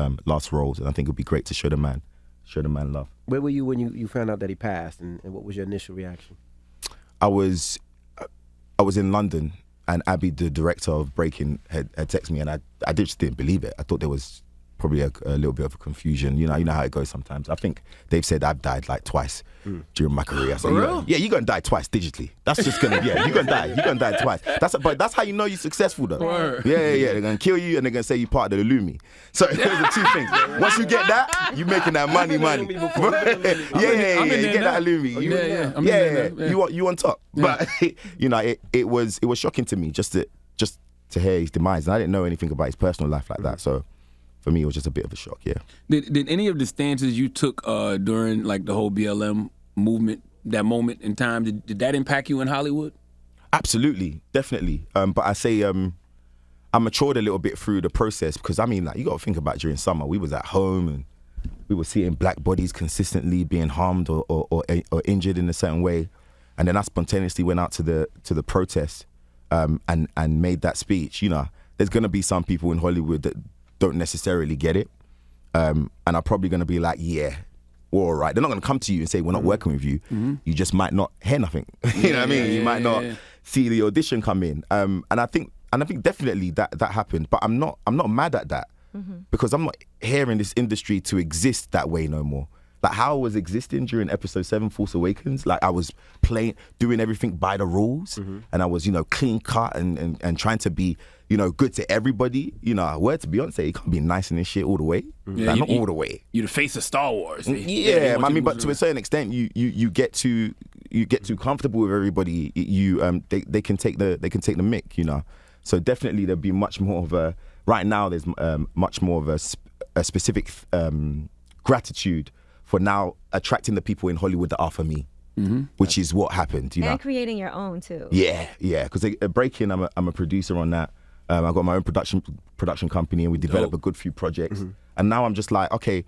roles, and I think it would be great to show the man show the man love. Where were you when you found out that he passed, and what was your initial reaction? I was in London, and Abby, the director of Breaking, had texted me, and I just didn't believe it. I thought there was probably a little bit of a confusion. You know how it goes sometimes. I think they've said I've died like twice during my career. So you're gonna die twice digitally. That's just gonna you're gonna die. You're gonna die twice. But that's how you know you're successul though. Word. Yeah. They're gonna kill you and they're gonna say you part of the Lumi. So those are two things. Once you get that, you making that money. You get that Lumi. You on top. But it was shocking to me just to hear his demise. And I didn't know anything about his personal life like that. So for me, it was just a bit of a shock, yeah. Did any of the stances you took during like the whole BLM movement, that moment in time, did that impact you in Hollywood? Absolutely, definitely. But I say I matured a little bit through the process because, I mean, like, you got to think about during summer, we was at home and we were seeing black bodies consistently being harmed or injured in a certain way. And then I spontaneously went out to the protest and made that speech. You know, there's going to be some people in Hollywood that don't necessarily get it, and are probably going to be like, yeah, we're all right. They're not going to come to you and say, we're not working with you. You just might not hear nothing. You know what I mean? You might not see the audition come in. And I think definitely that happened, but I'm not mad at that because I'm not hearing this industry to exist that way no more. Like how I was existing during episode 7, Force Awakens, like I was doing everything by the rules, and I was, clean cut and trying to be, good to everybody. Word to Beyonce, you can't be nice in this shit all the way. Like, not all the way. You're the face of Star Wars. Yeah, I mean, but to a certain extent, you get too comfortable with everybody. They can take the mick, So definitely there'd be much more of a. Right now, there's much more of a specific gratitude for now attracting the people in Hollywood that are for me, which is what happened. And creating your own too. Yeah, because Breaking, I'm a producer on that. I got my own production company, and we developed a good few projects. And now I'm just like, okay,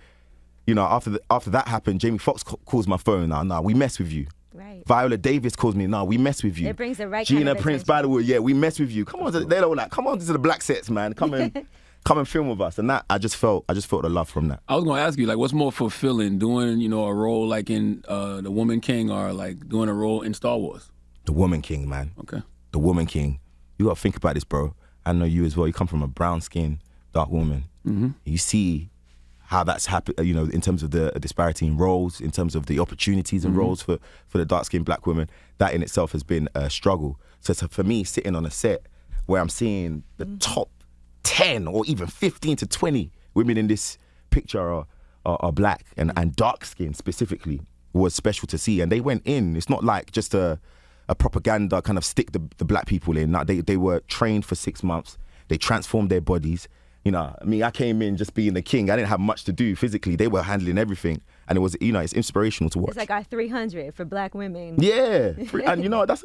after that happened, Jamie Foxx calls my phone. Now we mess with you. Right. Viola Davis calls me. No, we mess with you. It brings the right Gina kind of Prince attention. Bythewood. Yeah, we mess with you. Come on, they're all like, come on to the black sets, man. Come and film with us. And that I just felt the love from that. I was gonna ask you, like, what's more fulfilling, doing a role like in The Woman King, or like doing a role in Star Wars? The Woman King, man. Okay. The Woman King. You gotta think about this, bro. I know you as well. You come from a brown skin, dark woman. You see how that's happened, in terms of the disparity in roles, in terms of the opportunities and roles for the dark-skinned black women. That in itself has been a struggle. So for me, sitting on a set where I'm seeing the top 10 or even 15 to 20 women in this picture are black and dark-skinned specifically was special to see. And they went in. It's not like just a propaganda kind of stick the black people in. They were trained for 6 months. They transformed their bodies. I came in just being the king. I didn't have much to do physically. They were handling everything. And it was, it's inspirational to watch. It's like our 300 for black women. Yeah. And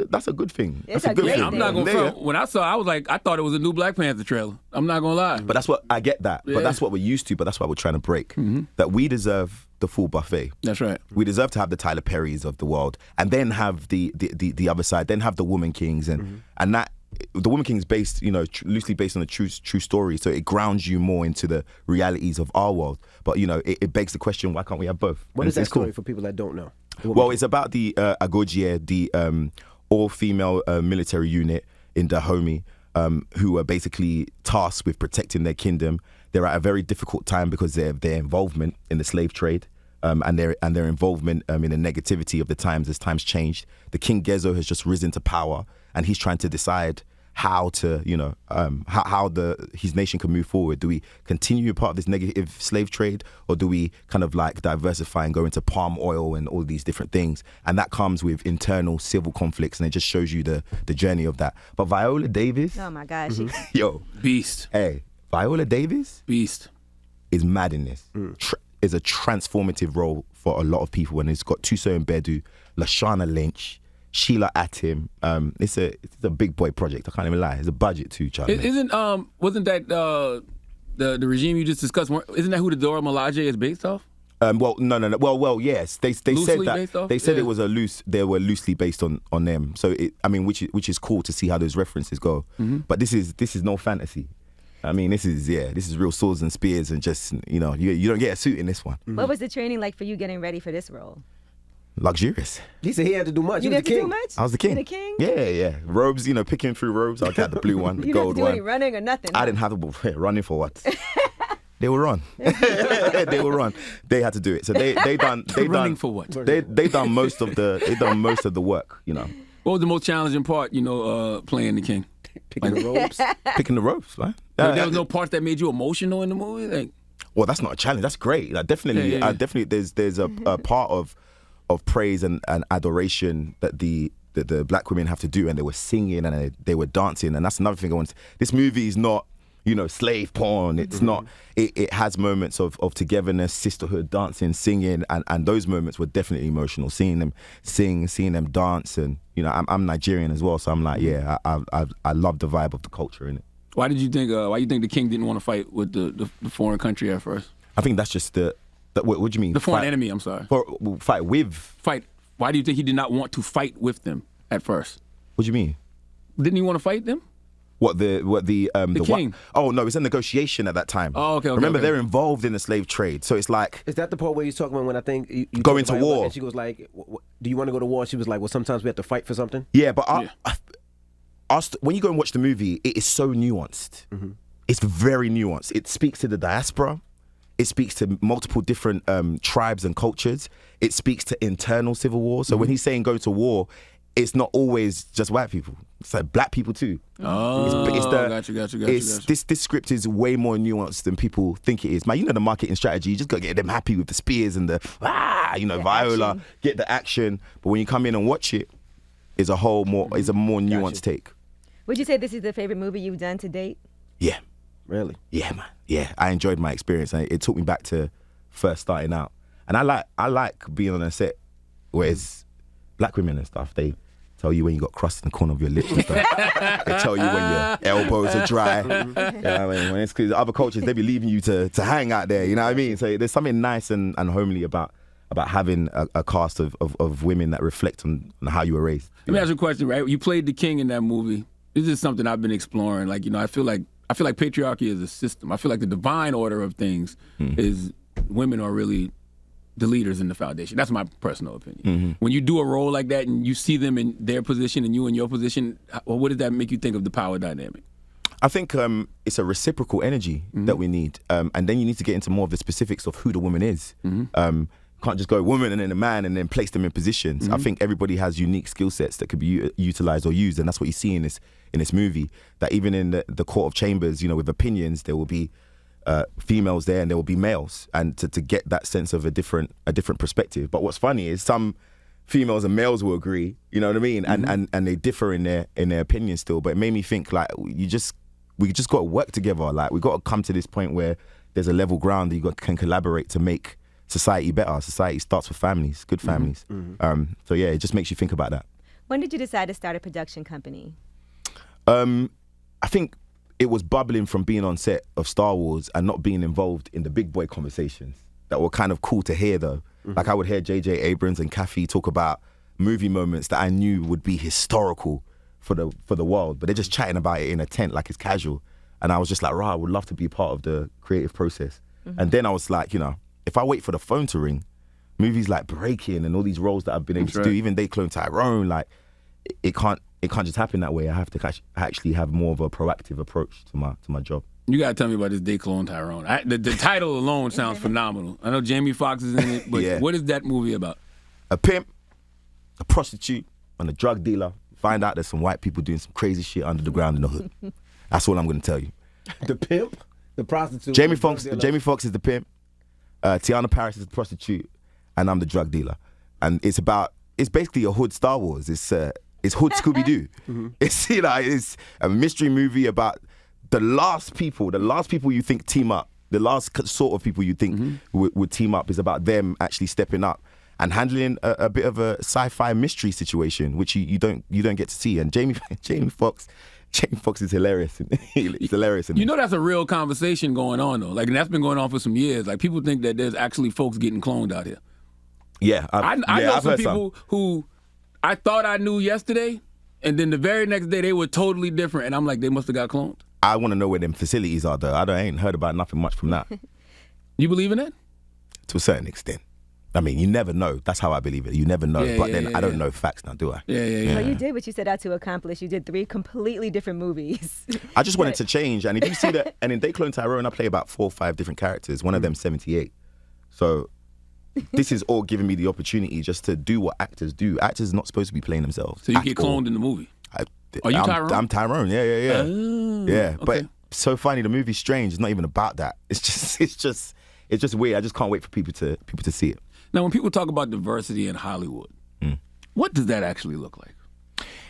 that's a good thing. It's that's a great thing. I'm not gonna front. When I saw, I was like, I thought it was a new Black Panther trailer. I'm not gonna lie. But that's what, I get that. Yeah. But that's what we're used to. But that's what we're trying to break. That we deserve the full buffet. That's right. We deserve to have the Tyler Perrys of the world, and then have the other side, then have the Woman Kings, and that. The Woman King is based, loosely based on a true story, so it grounds you more into the realities of our world. But it begs the question: why can't we have both? What is that story for people that don't know? Well, it's about the Agojie, the all-female military unit in Dahomey, who are basically tasked with protecting their kingdom. They're at a very difficult time because their involvement in the slave trade. And their involvement in the negativity of the times as times changed. The King Gezo has just risen to power, and he's trying to decide how to, how his nation can move forward. Do we continue a part of this negative slave trade, or do we kind of like diversify and go into palm oil and all these different things? And that comes with internal civil conflicts, and it just shows you the journey of that. But Viola Davis, oh my gosh, yo, beast. Hey, Viola Davis, beast, is mad in this. Is a transformative role for a lot of people, and it's got Tuso Mbedu, Lashana Lynch, Sheila Atim. It's a big boy project. I can't even lie. It's a budget too, Charlie. Wasn't that the regime you just discussed? Isn't that who the Dora Milaje is based off? Well, no. Well, yes. They said that. Based off? They said it was they were loosely based on them. So which is cool to see how those references go. But this is no fantasy. I mean, this is real swords and spears, and just you don't get a suit in this one. What was the training like for you getting ready for this role? Luxurious. He said he had to do much. You He was didn't the have to king. do much? I was the king. You the king? Yeah. Robes, picking through robes. I got the blue one, the You gold didn't have to do any one. running or nothing. I didn't have to running for what? They were on. They were on. They had to do it. So they done Running for what? They done most of the work. What was the most challenging part? Playing the king. Picking the ropes. Picking the ropes, right? There was no parts that made you emotional in the movie. Well, that's not a challenge. That's great. Like, definitely, Yeah. definitely. There's a part of praise and adoration that the black women have to do, and they were singing and they were dancing, and that's another thing I want. This movie is not slave porn. It's not. It has moments of togetherness, sisterhood, dancing, singing, and those moments were definitely emotional. Seeing them sing, seeing them dance, and I'm Nigerian as well, so I'm like, I love the vibe of the culture in it. Why did you think? Why you think the king didn't want to fight with the foreign country at first? I think that's just what do you mean? The foreign enemy. I'm sorry. Fight with. Fight. Why do you think he did not want to fight with them at first? What do you mean? Didn't he want to fight them? The king? Oh no, it's a negotiation at that time. Oh, okay. Remember, they're involved in the slave trade, so it's like. Is that the part where he's talking about when I think you going talked to about war? And she goes like, "Do you want to go to war?" She was like, "Well, sometimes we have to fight for something." Yeah, but when you go and watch the movie, it is so nuanced. Mm-hmm. It's very nuanced. It speaks to the diaspora. It speaks to multiple different tribes and cultures. It speaks to internal civil war. So when he's saying go to war, it's not always just white people. It's like black people too. Oh, got you. This script is way more nuanced than people think it is. Man, the marketing strategy, you just got to get them happy with the spears and the viola, action. get the action. But when you come in and watch it, it's a more nuanced take. Would you say this is the favorite movie you've done to date? Yeah. Really? Yeah, man. Yeah, I enjoyed my experience. It took me back to first starting out. And I like being on a set where it's black women and stuff. They tell you when you got crust in the corner of your lips and stuff. They tell you when your elbows are dry. You know what I mean? When it's because other cultures, they be leaving you to hang out there. You know what I mean? So there's something nice and homely about having a cast of women that reflect on how you were raised. Let me ask you a question, right? You played the king in that movie. This is something I've been exploring. Like, I feel like patriarchy is a system. I feel like the divine order of things is women are really the leaders in the foundation. That's my personal opinion. Mm-hmm. When you do a role like that and you see them in their position and you in your position, what does that make you think of the power dynamic? I think it's a reciprocal energy that we need. And then you need to get into more of the specifics of who the woman is. Can't just go woman and then a man and then place them in positions. I think everybody has unique skill sets that could be utilized or used, and that's what you see in this movie. That even in the court of chambers, with opinions, there will be females there and there will be males, and to get that sense of a different perspective. But what's funny is some females and males will agree, you know what I mean, and they differ in their opinions still. But it made me think like we just got to work together. Like we got to come to this point where there's a level ground that can collaborate to make society better. Society starts with families, good families. So yeah, it just makes you think about that. When did you decide to start a production company? I think it was bubbling from being on set of Star Wars and not being involved in the big boy conversations that were kind of cool to hear though. Like I would hear J.J. Abrams and Kathy talk about movie moments that I knew would be historical for the world, but they're just chatting about it in a tent like it's casual. And I was just like, I would love to be part of the creative process. And then I was like, if I wait for the phone to ring, movies like Breaking and all these roles that I've been able to do, even They Clone Tyrone, like it can't just happen that way. I have to actually have more of a proactive approach to my job. You gotta tell me about this They Clone Tyrone. The title alone sounds phenomenal. I know Jamie Foxx is in it, but what is that movie about? A pimp, a prostitute, and a drug dealer find out there's some white people doing some crazy shit under the ground in the hood. That's all I'm gonna tell you. The pimp, the prostitute. Jamie Foxx is the pimp. Tiana Paris is the prostitute, and I'm the drug dealer. And it's basically a hood Star Wars. It's hood Scooby Doo. It's it's a mystery movie about the last people you think team up. The last sort of people you think would team up is about them actually stepping up and handling a bit of a sci-fi mystery situation, which you don't get to see. And Jamie Foxx is hilarious. He's hilarious. That's a real conversation going on though. Like, and that's been going on for some years. Like, people think that there's actually folks getting cloned out here. Yeah, I know some people who I thought I knew yesterday, and then the very next day they were totally different, and I'm like, they must have got cloned. I want to know where them facilities are, though. I ain't heard about nothing much from that. You believe in it? To a certain extent. I mean, you never know. That's how I believe it. You never know. I don't know facts now, do I? Yeah. Well, you did what you set out to accomplish. You did 3 completely different movies. I just wanted to change. And if you see that, and in They Clone Tyrone, I play about 4 or 5 different characters. One of them 78. So this is all giving me the opportunity just to do what actors do. Actors are not supposed to be playing themselves. So you get cloned in the movie? Are you Tyrone? I'm Tyrone. Yeah. Oh, yeah, okay. But so funny. The movie's strange. It's not even about that. It's just weird. I just can't wait for people to see it. Now, when people talk about diversity in Hollywood, what does that actually look like?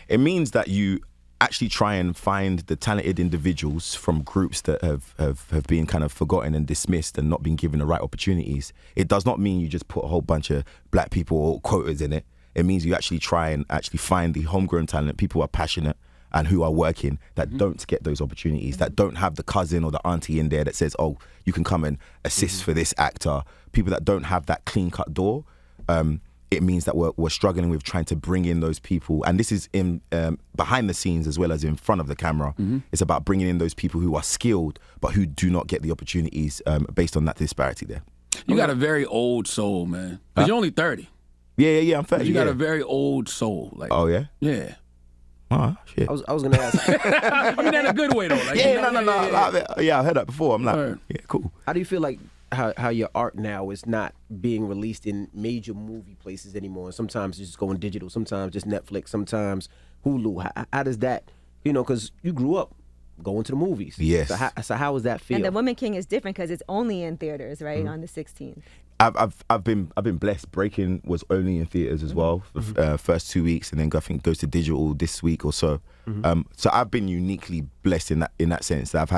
It means that you actually try and find the talented individuals from groups that have been kind of forgotten and dismissed and not been given the right opportunities. It does not mean you just put a whole bunch of black people or quotas in it. It means you actually try and actually find the homegrown talent, people who are passionate and who are working that don't get those opportunities, that don't have the cousin or the auntie in there that says, oh, you can come and assist for this actor. People that don't have that clean-cut door. It means that we're struggling with trying to bring in those people. And this is in behind the scenes as well as in front of the camera. It's about bringing in those people who are skilled but who do not get the opportunities based on that disparity there. You got a very old soul, man. Because you're only 30. Yeah, I'm 30. You got a very old soul. Like, oh, yeah? Yeah. Oh, shit. I was going to ask. I mean, in a good way, though. Like, no. Yeah, I heard that before. I'm like, yeah, cool. How do you feel like how your art now is not being released in major movie places anymore? Sometimes it's just going digital, sometimes just Netflix, sometimes Hulu. How does that, because you grew up going to the movies. Yes. So how does that feel? And The Woman King is different because it's only in theaters, right, on the 16th. I've been blessed. Breaking was only in theaters as well, the first 2 weeks, and then I think goes to digital this week or so. So I've been uniquely blessed in that sense. That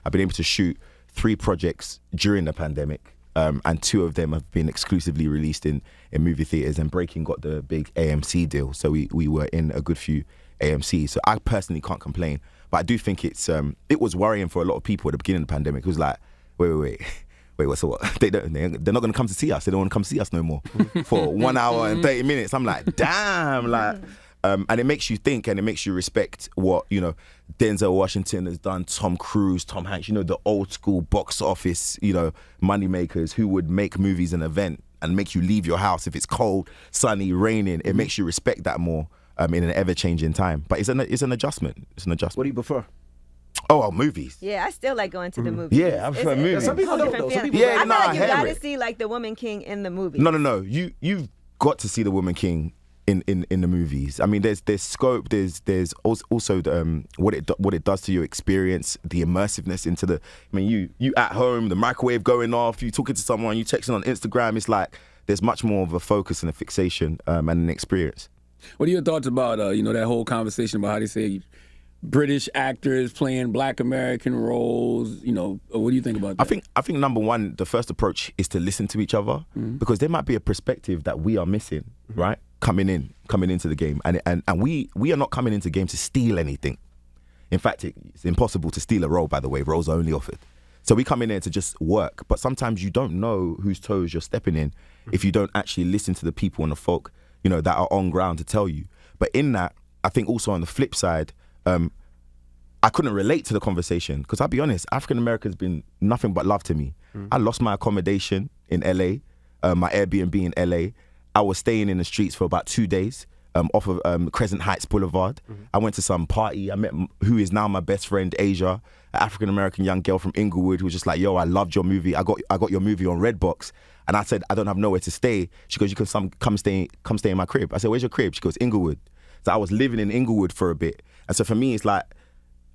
I've been able to shoot 3 projects during the pandemic, and 2 of them have been exclusively released in movie theaters. And Breaking got the big AMC deal, so we were in a good few AMCs. So I personally can't complain, but I do think it was worrying for a lot of people at the beginning of the pandemic. It was like, wait. So what? They're not going to come to see us. They don't want to come see us no more for 1 hour and 30 minutes. I'm like, damn, and it makes you think and it makes you respect what, Denzel Washington has done, Tom Cruise, Tom Hanks, the old school box office, money makers who would make movies an event and make you leave your house if it's cold, sunny, raining. It makes you respect that more in an ever-changing time. But it's an adjustment. It's an adjustment. What do you prefer? Oh, movies. Yeah, I still like going to the movies. Yeah, I prefer movies. Some people don't, though. I feel like you got to see like The Woman King in the movie. No. You've got to see The Woman King in the movies. I mean, there's scope. There's also what it does to your experience, the immersiveness into the. I mean, you at home, the microwave going off, you talking to someone, you texting on Instagram. It's like there's much more of a focus and a fixation and an experience. What are your thoughts about that whole conversation about how they say British actors playing Black American roles? What do you think about that? I think number one, the first approach is to listen to each other, because there might be a perspective that we are missing, right? Coming into the game, and we are not coming into the game to steal anything. In fact, it's impossible to steal a role. By the way, roles are only offered. So we come in there to just work, but sometimes you don't know whose toes you're stepping in if you don't actually listen to the people and the folk, that are on ground to tell you. But in that, I think also on the flip side, I couldn't relate to the conversation because I'll be honest, African American's been nothing but love to me. I lost my accommodation in LA, my Airbnb in LA. I was staying in the streets for about 2 days off of Crescent Heights Boulevard. I went to some party. I met who is now my best friend, Asia, an African American young girl from Inglewood, who was just like, yo, I loved your movie. I got your movie on Redbox. And I said, I don't have nowhere to stay. She goes, you can come stay in my crib. I said, where's your crib? She goes, Inglewood. So I was living in Inglewood for a bit. And so for me, it's like,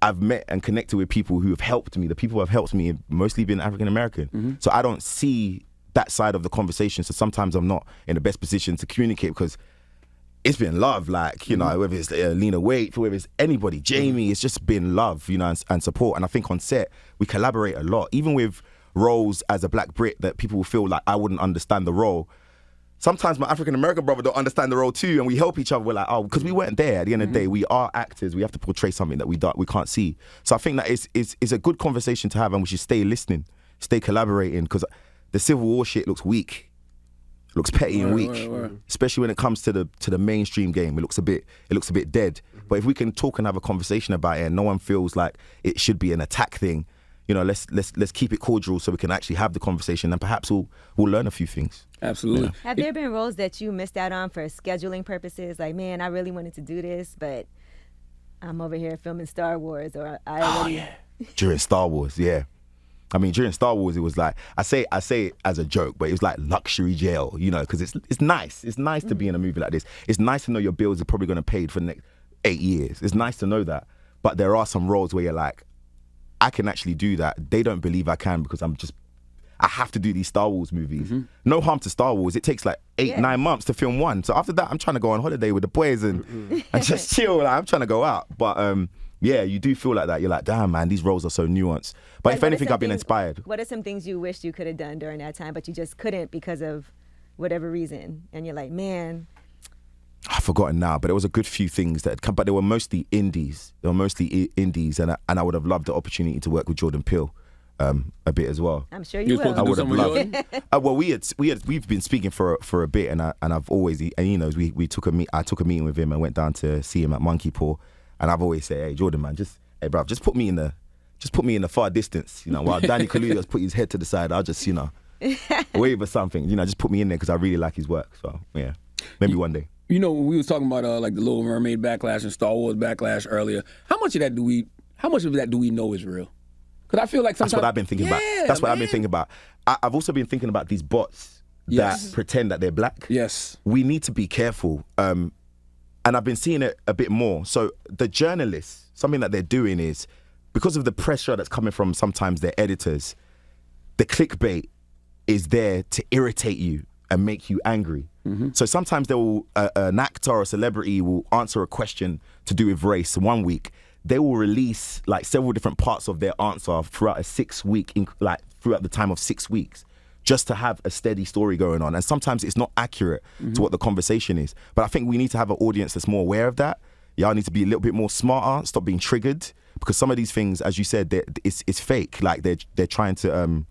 I've met and connected with people who have helped me. The people who have helped me have mostly been African American. So I don't see that side of the conversation. So sometimes I'm not in the best position to communicate because it's been love. Like, whether it's Lena Waite, whether it's anybody, Jamie, it's just been love, and support. And I think on set, we collaborate a lot. Even with roles as a Black Brit that people will feel like I wouldn't understand the role. Sometimes my African American brother don't understand the role too, and we help each other. We're like, oh, because we weren't there. At the end of the day, we are actors. We have to portray something that we can't see. So I think that is a good conversation to have, and we should stay listening, stay collaborating, because the Civil War shit looks weak, It looks petty and weak, especially when it comes to the mainstream game. It looks a bit dead. But if we can talk and have a conversation about it, and no one feels like it should be an attack thing, you know, let's keep it cordial so we can actually have the conversation, and perhaps we'll learn a few things. Absolutely. Yeah. Have there been roles that you missed out on for scheduling purposes? Like, man, I really wanted to do this, but I'm over here filming Star Wars, or I already. During Star Wars, yeah. I mean, during Star Wars, it was like, I say it as a joke, but it was like luxury jail, you know, because it's nice. It's nice to be in a movie like this. It's nice to know your bills are probably going to pay for the next 8 years. It's nice to know that. But there are some roles where you're like, I can actually do that. They don't believe I can because I have to do these Star Wars movies. No harm to Star Wars. It takes like 8-9 months to film one. So after that, I'm trying to go on holiday with the boys and just chill. Like, I'm trying to go out. But yeah, you do feel like that. You're like, damn, man, these roles are so nuanced. But Like, if anything, I've been inspired. What are some things you wished you could have done during that time, but you just couldn't because of whatever reason? And you're like, man. I've forgotten now, but there was a good few things that had come, but they were mostly indies. They were mostly indies, and I would have loved the opportunity to work with Jordan Peele a bit as well. I'm sure you will. I would have loved. Well, we've been speaking for a bit, and I've always, and you know, I took a meeting with him and went down to see him at Monkey Paw, and I've always said, hey Jordan, man, just put me in the far distance, you know, while Danny Kaluuya's put his head to the side, I'll just, you know, wave or something, you know, just put me in there because I really like his work. So yeah, maybe one day. You know, we was talking about like the Little Mermaid backlash and Star Wars backlash earlier. How much of that do we know is real? Because I feel like sometimes that's what I've been thinking about. That's what I've been thinking about. I've also been thinking about these bots that pretend that they're black. Yes, we need to be careful. And I've been seeing it a bit more. So the journalists, something that they're doing is, because of the pressure that's coming from sometimes their editors, the clickbait is there to irritate you and make you angry. So sometimes an actor or a celebrity will answer a question to do with race one week. They will release like several different parts of their answer throughout throughout the time of 6 weeks, just to have a steady story going on. And sometimes it's not accurate to what the conversation is. But I think we need to have an audience that's more aware of that. Y'all need to be a little bit more smarter, stop being triggered, because some of these things, as you said, it's fake. Like they're trying to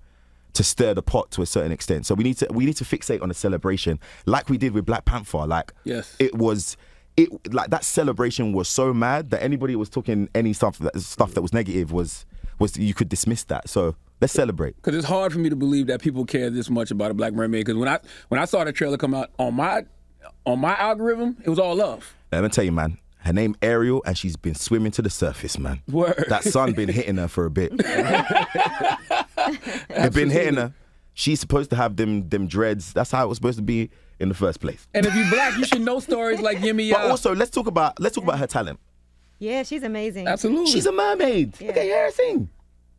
stir the pot to a certain extent. So we need to fixate on a celebration, like we did with Black Panther. Like like that celebration was so mad that anybody who was talking any stuff that was negative was you could dismiss that. So let's celebrate. Because it's hard for me to believe that people care this much about a Black Mermaid. Because when I saw the trailer come out on my algorithm, it was all love. Let me tell you, man. Her name Ariel, and she's been swimming to the surface, man. Word. That sun been hitting her for a bit. They've been hitting her. She's supposed to have them dreads. That's how it was supposed to be in the first place. And if you're black, you should know stories like Yimmy. But also, let's talk about her talent. Yeah, she's amazing. Absolutely. She's a mermaid. Yeah. Look at her sing.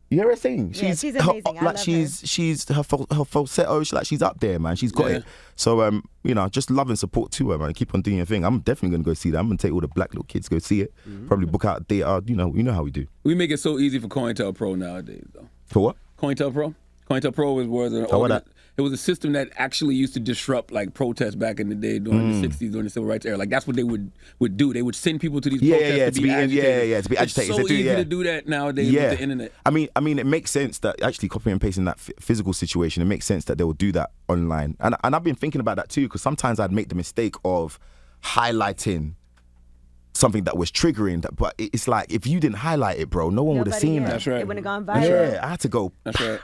You hear her sing? Yeah, she's amazing. I love her. She's her falsetto. She's up there, man. She's got it. So you know, just love and support to her, man. Keep on doing your thing. I'm definitely gonna go see that. I'm gonna take all the black little kids to go see it. Probably book out a theater. You know how we do. We make it so easy for COINTELPRO nowadays, though. For what? COINTELPRO. COINTELPRO it was a system that actually used to disrupt like protests back in the day during the 60s, during the Civil Rights era. Like that's what they would do. They would send people to these protests to be agitated. To be agitated. It's so easy to do that nowadays with the internet. I mean, it makes sense that actually copying and pasting that physical situation, it makes sense that they will do that online. And I've been thinking about that too, because sometimes I'd make the mistake of highlighting something that was triggering, but it's like if you didn't highlight it, bro, no one would have seen that. That's right. It wouldn't have gone viral. Yeah, I had to go. That's right.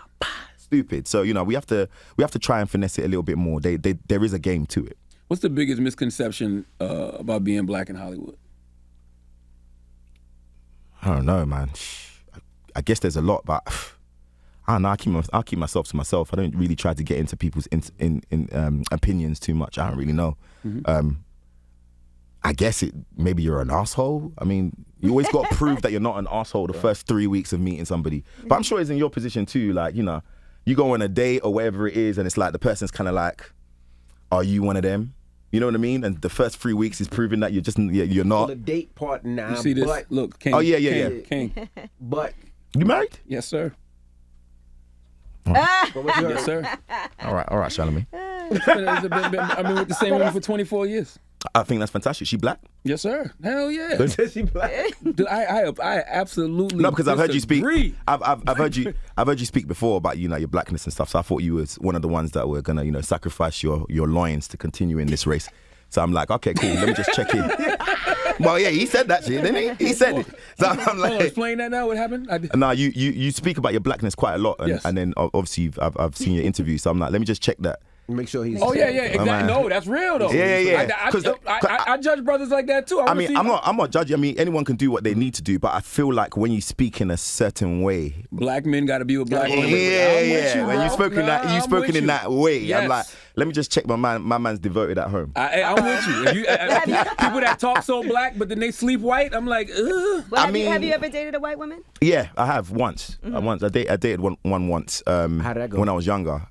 Stupid. So you know, we have to try and finesse it a little bit more. There is a game to it. What's the biggest misconception about being black in Hollywood? I don't know, man. I guess there's a lot, but I don't know. I'll keep myself to myself. I don't really try to get into people's opinions too much. I don't really know. I guess maybe you're an asshole. I mean, you always got to prove that you're not an asshole the first 3 weeks of meeting somebody. But I'm sure it's in your position too. Like, you know, you go on a date or whatever it is, and it's like the person's kind of like, "Are you one of them?" You know what I mean? And the first 3 weeks is proving that you're not. On the date part now. You see this? But, look, King. Oh yeah. King. But you married? Yes, sir. Yes, sir. All right, Charlamagne. I've been with the same woman for 24 years. I think that's fantastic. She black? Yes, sir. Hell yeah. She black? Dude, I absolutely No, because I've heard you speak. disagree. I've heard you speak before about your blackness and stuff. So I thought you was one of the ones that were gonna sacrifice your loins to continue in this race. So I'm like, okay, cool. Let me just check in. Well, yeah, he said that shit, didn't he? He said it. So I'm like, explain that now. What happened? No, you speak about your blackness quite a lot, and, Yes. and then obviously I've seen your interview. So I'm like, let me just check that. Make sure he's. Oh yeah, exactly. No, that's real though. Yeah. I judge brothers like that too. I mean, I'm not judging. I mean, anyone can do what they need to do, but I feel like when you speak in a certain way, black men got to be with black women. Yeah. When you spoken in that way, Yes. I'm like, let me just check my man. My man's devoted at home. I'm with you. If people that talk so black, but then they sleep white, I'm like, ugh. Well, have you ever dated a white woman? Yeah, I have once. Mm-hmm. I dated one once. How'd that go? When I was younger.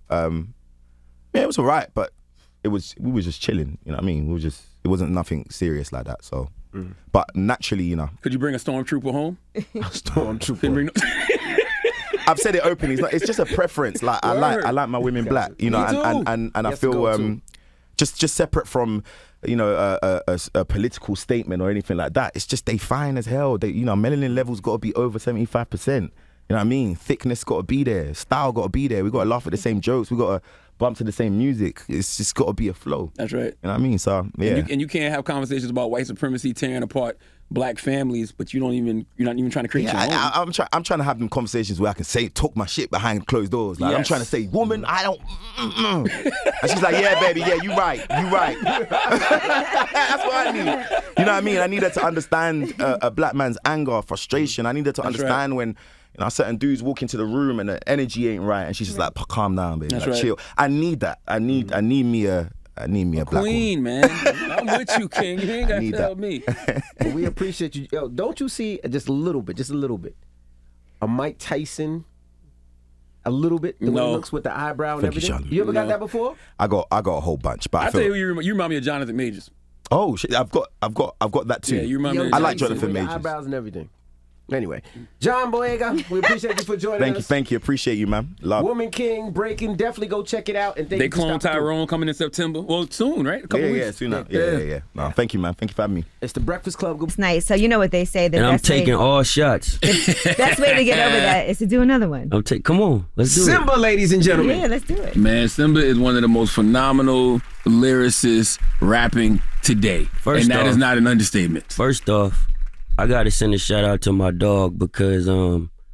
Yeah, it was alright, but we were just chilling. You know what I mean? It wasn't nothing serious like that. So, but naturally, Could you bring a stormtrooper home? Stormtrooper. I've said it openly. It's just a preference. Like I like my women black. You know, and I feel just separate from a political statement or anything like that. It's just they fine as hell. They melanin levels got to be over 75%. You know what I mean? Thickness got to be there. Style got to be there. We got to laugh at the same jokes. We got to bump to the same music. It's just got to be a flow. That's right. You know what I mean? So yeah. And you can't have conversations about white supremacy tearing apart black families, but you're not even trying to create your own. I'm trying to have them conversations where I can talk my shit behind closed doors. Like I'm trying to say, woman, I don't. And she's like, yeah, baby, yeah, you right. That's what I need. You know what I mean? I need her to understand a black man's anger, frustration. I need her to understand when. Certain dudes walk into the room and the energy ain't right, and she's just like, "Calm down, baby, chill." I need that. I need me a black queen, woman. man. I'm with you, King. You ain't got to tell me. Well, we appreciate you. Yo, don't you see just a little bit, a Mike Tyson, a little bit, the way he looks with the eyebrow and everything? Charlie. You ever got that before? I got a whole bunch, but I tell you, you remind me of Jonathan Majors. Oh shit, I've got that too. Yeah, you remind me. I like Jonathan Majors. Eyebrows and everything. Anyway, John Boyega, we appreciate you for joining us. Thank you. Appreciate you, man. Love. Woman King, Breaking. Definitely go check it out. And they clone Tyrone coming in September. Well, soon, right? A couple weeks. Yeah, soon. Yeah. No, thank you, man. Thank you for having me. It's the Breakfast Club. It's nice. So you know what they say. And I'm taking all shots. The best way to get over that is to do another one. Come on, let's do it. Symba, ladies and gentlemen. Yeah, let's do it. Man, Symba is one of the most phenomenal lyricists rapping today. And that is not an understatement. First off, I gotta send a shout out to my dog because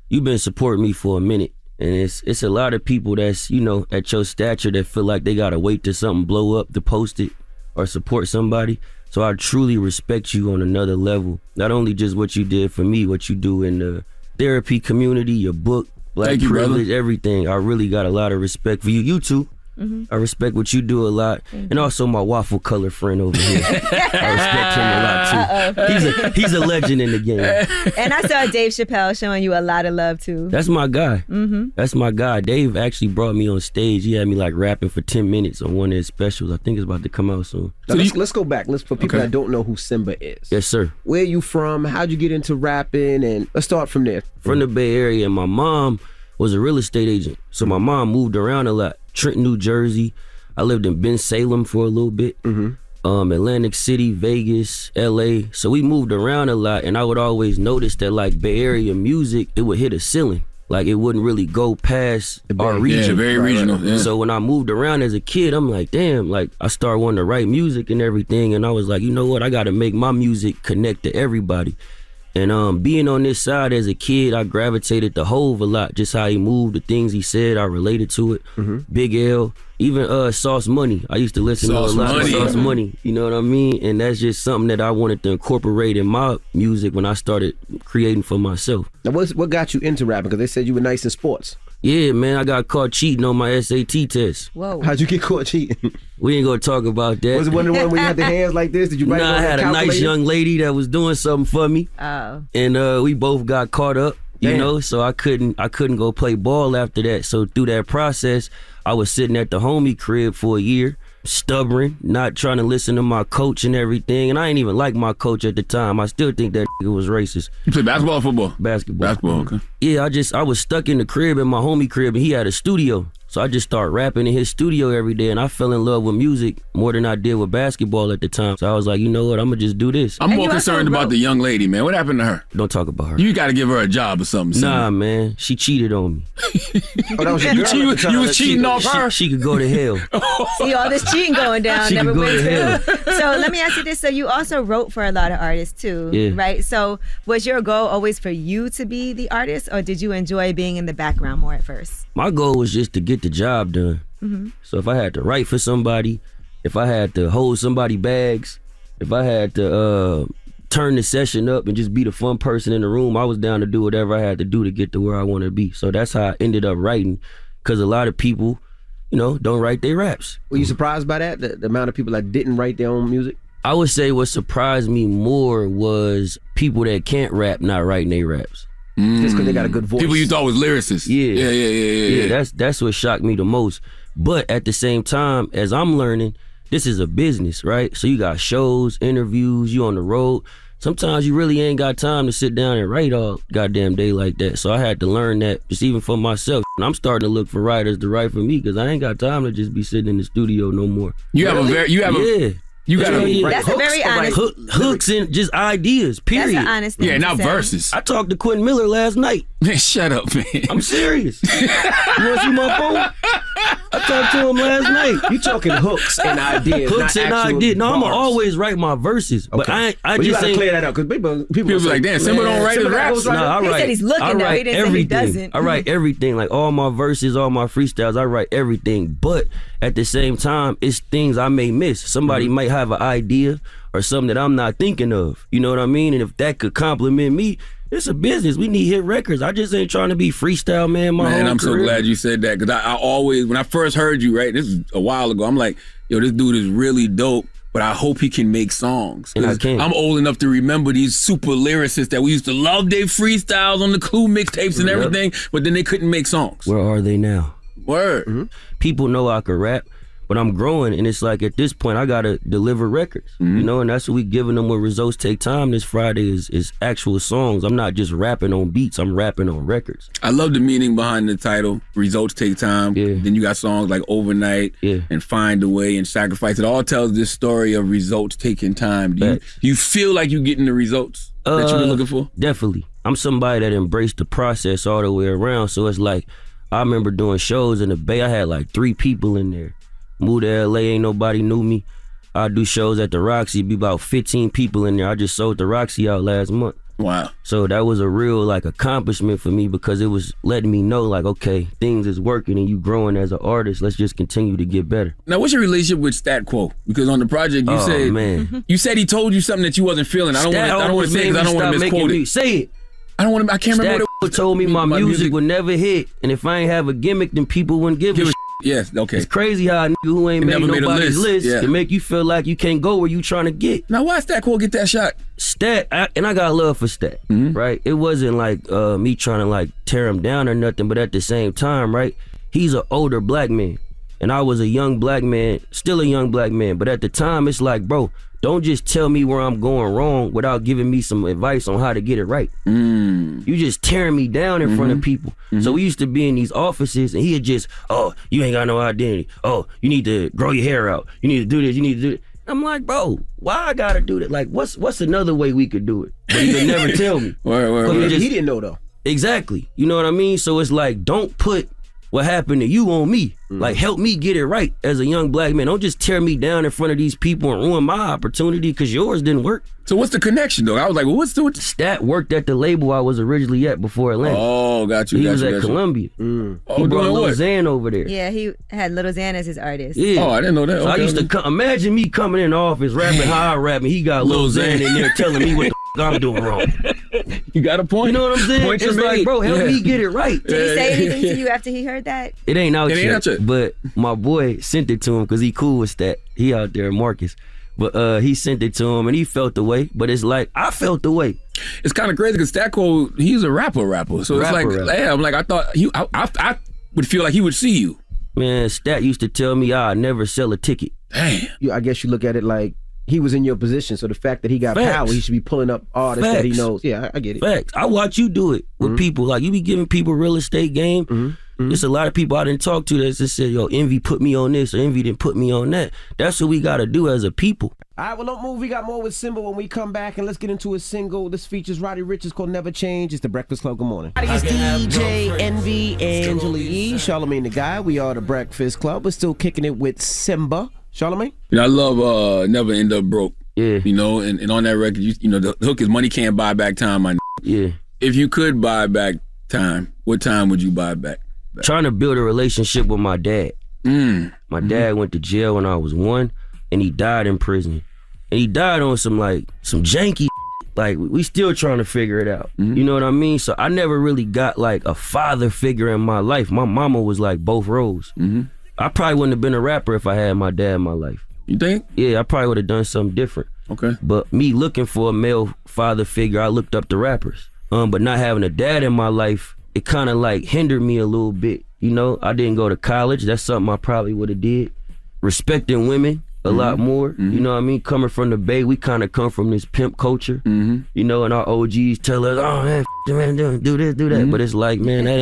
you've been supporting me for a minute, and it's a lot of people that's at your stature that feel like they gotta wait till something blow up to post it or support somebody. So I truly respect you on another level. Not only just what you did for me, what you do in the therapy community, your book, Black Privilege, everything. I really got a lot of respect for you. You too. Mm-hmm. I respect what you do a lot, and also my waffle color friend over here. I respect him a lot too. He's a legend in the game. And I saw Dave Chappelle showing you a lot of love too. That's my guy. Mm-hmm. That's my guy. Dave actually brought me on stage. He had me like rapping for 10 minutes on one of his specials. I think it's about to come out soon. Now, let's go back. For people that don't know who Symba is. Yes, sir. Where you from? How'd you get into rapping? And let's start from there. From the Bay Area. My mom was a real estate agent, so my mom moved around a lot. Trenton, New Jersey. I lived in Ben Salem for a little bit. Atlantic City, Vegas, LA. So we moved around a lot, and I would always notice that like Bay Area music, it would hit a ceiling. Like it wouldn't really go past our region. Yeah, very regional. Yeah. So when I moved around as a kid, I'm like, damn, like I started wanting to write music and everything, and I was like, you know what, I gotta make my music connect to everybody. And being on this side as a kid, I gravitated to Hove a lot. Just how he moved, the things he said, I related to it. Big L, even Sauce Money. I used to listen to a lot of Sauce Money. You know what I mean? And that's just something that I wanted to incorporate in my music when I started creating for myself. Now, what got you into rapping? Because they said you were nice in sports. Yeah, man, I got caught cheating on my SAT test. Whoa. How'd you get caught cheating? We ain't gonna talk about that. Was it one of the one where you had the hands like this? Did you write it on I had a a nice young lady that was doing something for me. Oh. And we both got caught up, you know, so I couldn't go play ball after that. So through that process, I was sitting at the homie crib for a year, stubborn, not trying to listen to my coach and everything. And I ain't even like my coach at the time. I still think that nigga was racist. You play basketball or football? Basketball. Basketball, okay. Yeah, I was stuck in the crib in my homie crib, and he had a studio. So I just started rapping in his studio every day, and I fell in love with music more than I did with basketball at the time. So I was like, you know what, I'm gonna just do this. I'm more concerned about the young lady, man. What happened to her? Don't talk about her. You got to give her a job or something. Nah, man. She cheated on me. Oh, that was your girl at the time. You was cheating off her? She could go to hell. See, all this cheating going down She never could go went to hell. through. So let me ask you this. So you also wrote for a lot of artists too, Yeah. right? So was your goal always for you to be the artist, or did you enjoy being in the background more at first? My goal was just to get the job done. Mm-hmm. So if I had to write for somebody, if I had to hold somebody bags, if I had to turn the session up and just be the fun person in the room, I was down to do whatever I had to do to get to where I want to be. So that's how I ended up writing, because a lot of people, you know, don't write their raps. Were you surprised by that? The amount of people that didn't write their own music? I would say what surprised me more was people that can't rap not writing their raps. Just because they got a good voice. People you thought was lyricists. Yeah. That's what shocked me the most. But at the same time, as I'm learning, this is a business, right? So you got shows, interviews, you on the road. Sometimes you really ain't got time to sit down and write all goddamn day like that. So I had to learn that just even for myself. And I'm starting to look for writers to write for me, because I ain't got time to just be sitting in the studio no more. You got That's a very honest. Hooks and just ideas, period. That's an honest thing to say. verses. I talked to Quentin Miller last night. Man, shut up, man. I'm serious. You want to see my phone? I talked to him last night. You talking hooks and ideas, Hooks not and actual ideas. No, I'm bars. always write my verses, but I But you just gotta ain't clear that up, because people be like, damn, Symba don't write his raps. No, I He write. said he's looking I though. write He didn't say he everything. doesn't. I write everything, like all my verses, all my freestyles. I write everything, but at the same time, it's things I may miss. Somebody might have an idea or something that I'm not thinking of. You know what I mean? And if that could compliment me, it's a business. We need hit records. I just ain't trying to be freestyle, man. My Man, whole I'm career. so glad you said that, because I always, when I first heard you, right, this is a while ago, I'm like, yo, this dude is really dope, but I hope he can make songs. And I 'Cause can. I'm old enough to remember these super lyricists that we used to love their freestyles on the Clue mixtapes and Yep. everything, but then they couldn't make songs. Where are they now? Word. People know I could rap, but I'm growing, and it's like at this point I gotta deliver records, you know, and that's what we giving them. When Results Take Time this Friday is actual songs. I'm not just rapping on beats, I'm rapping on records. I love the meaning behind the title, Results Take Time. Yeah. Then you got songs like Overnight and Find a Way and Sacrifice. It all tells this story of results taking time. Do you feel like you're getting the results that you've been looking for? Definitely. I'm somebody that embraced the process all the way around, so it's like, I remember doing shows in the Bay, I had like 3 people in there. Moved to LA, ain't nobody knew me. I do shows at the Roxy, be about 15 people in there. I just sold the Roxy out last month. Wow. So that was a real like accomplishment for me, because it was letting me know like, okay, things is working and you growing as an artist. Let's just continue to get better. Now, what's your relationship with Stat Quo? Because on the project, you said, man. You said he told you something that you wasn't feeling. I don't want to say it because I don't want to misquote it. Say it. I can't remember what it was. Told me my music would never hit, and if I ain't have a gimmick, then people wouldn't give a shit. Yes, okay. It's crazy how a nigga who ain't made nobody's list can make you feel like you can't go where you trying to get. Now, why Stat Quo get that shot? Stat, and I got love for Stat, right? It wasn't like me trying to like tear him down or nothing, but at the same time, right? He's an older black man, and I was a young black man, still a young black man, but at the time, it's like, bro, don't just tell me where I'm going wrong without giving me some advice on how to get it right. You just tearing me down in front of people. So we used to be in these offices, and he'd just, oh, you ain't got no identity. Oh, you need to grow your hair out. You need to do this. You need to do it. I'm like, bro, why I gotta do that? Like, what's another way we could do it? But he would never tell me. He didn't know though. Exactly. You know what I mean? So it's like, don't put what happened to you on me. Like, help me get it right as a young black man. Don't just tear me down in front of these people and ruin my opportunity because yours didn't work. So what's the connection though? I was like, well, what's the Stat worked at the label I was originally at before Atlanta. Oh, got you. He was at Columbia. Oh, He brought doing Lil what? Xan over there. Yeah, he had Lil Xan as his artist. Yeah. Oh, I didn't know that. So I Okay, used to imagine me coming in the office rapping how I rap, and he got Lil Xan in there telling me what the I'm doing wrong. You got a point. You know what I'm saying? Point It's like, bro, help me get it right. Did he say anything to you after he heard that? It ain't out It ain't yet, out yet. but my boy sent it to him because he cool with Stat. He out there, Marcus. But he sent it to him and he felt the way. But it's like, I felt the way. It's kind of crazy because Stat Quo, he's a rapper. So it's like, damn, like I thought, I would feel like he would see you. Man, Stat used to tell me I'd never sell a ticket. Damn. I guess you look at it like he was in your position, so the fact that he got Facts. power, he should be pulling up artists that he Facts. knows. Yeah, I get it. Facts. I watch you do it with people. Like, you be giving people real estate game. There's a lot of people I didn't talk to that just said, yo, Envy put me on this or Envy didn't put me on that. That's what we got to do as a people. All right, well, don't move. We got more with Symba when we come back, and let's get into a single. This features Roddy Ricch. It's called Never Change. It's the Breakfast Club. Good morning. It's DJ Envy, Angela Yee, Charlamagne the Guy. We are the Breakfast Club. We're still kicking it with Symba. Charlamagne? I love Never End Up Broke. Yeah. You know, and on that record, the hook is money can't buy back time, my Yeah. If you could buy back time, what time would you buy back? Trying to build a relationship with my dad. My dad went to jail when I was 1, and he died in prison. And he died on some janky like we still trying to figure it out. You know what I mean? So I never really got like a father figure in my life. My mama was like both roles. I probably wouldn't have been a rapper if I had my dad in my life. You think? Yeah, I probably would have done something different. Okay. But me looking for a male father figure, I looked up to rappers. But not having a dad in my life, it kind of like hindered me a little bit. You know, I didn't go to college. That's something I probably would have did. Respecting women a lot more. You know what I mean? Coming from the Bay, we kind of come from this pimp culture. You know, and our OGs tell us, oh man, do this, do that. But it's like, man, that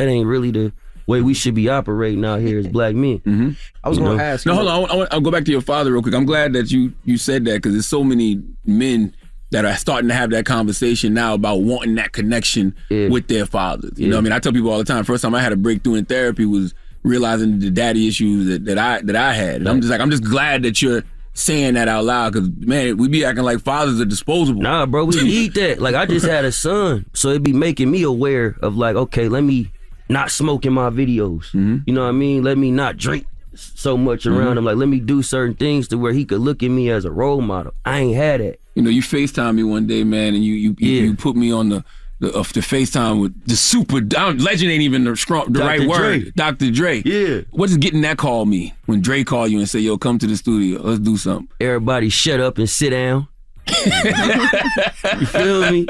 ain't really the way we should be operating out here as black men. I was going to ask. No, hold on. I'll go back to your father real quick. I'm glad that you said that because there's so many men that are starting to have that conversation now about wanting that connection with their fathers. You know what I mean? I tell people all the time, first time I had a breakthrough in therapy was realizing the daddy issues that I had. And I'm just glad that you're saying that out loud because, man, we be acting like fathers are disposable. Nah, bro, we need that. Like, I just had a son, so it be making me aware of like, okay, let me not smoke in my videos. You know what I mean? Let me not drink so much around him. Like, let me do certain things to where he could look at me as a role model. I ain't had that. You know, you FaceTime me one day, man, and you put me on the FaceTime with the super legend ain't even the right word. Dr. Dre. Yeah. What does getting that call mean when Dre call you and say, yo, come to the studio, let's do something? Everybody shut up and sit down. You feel me?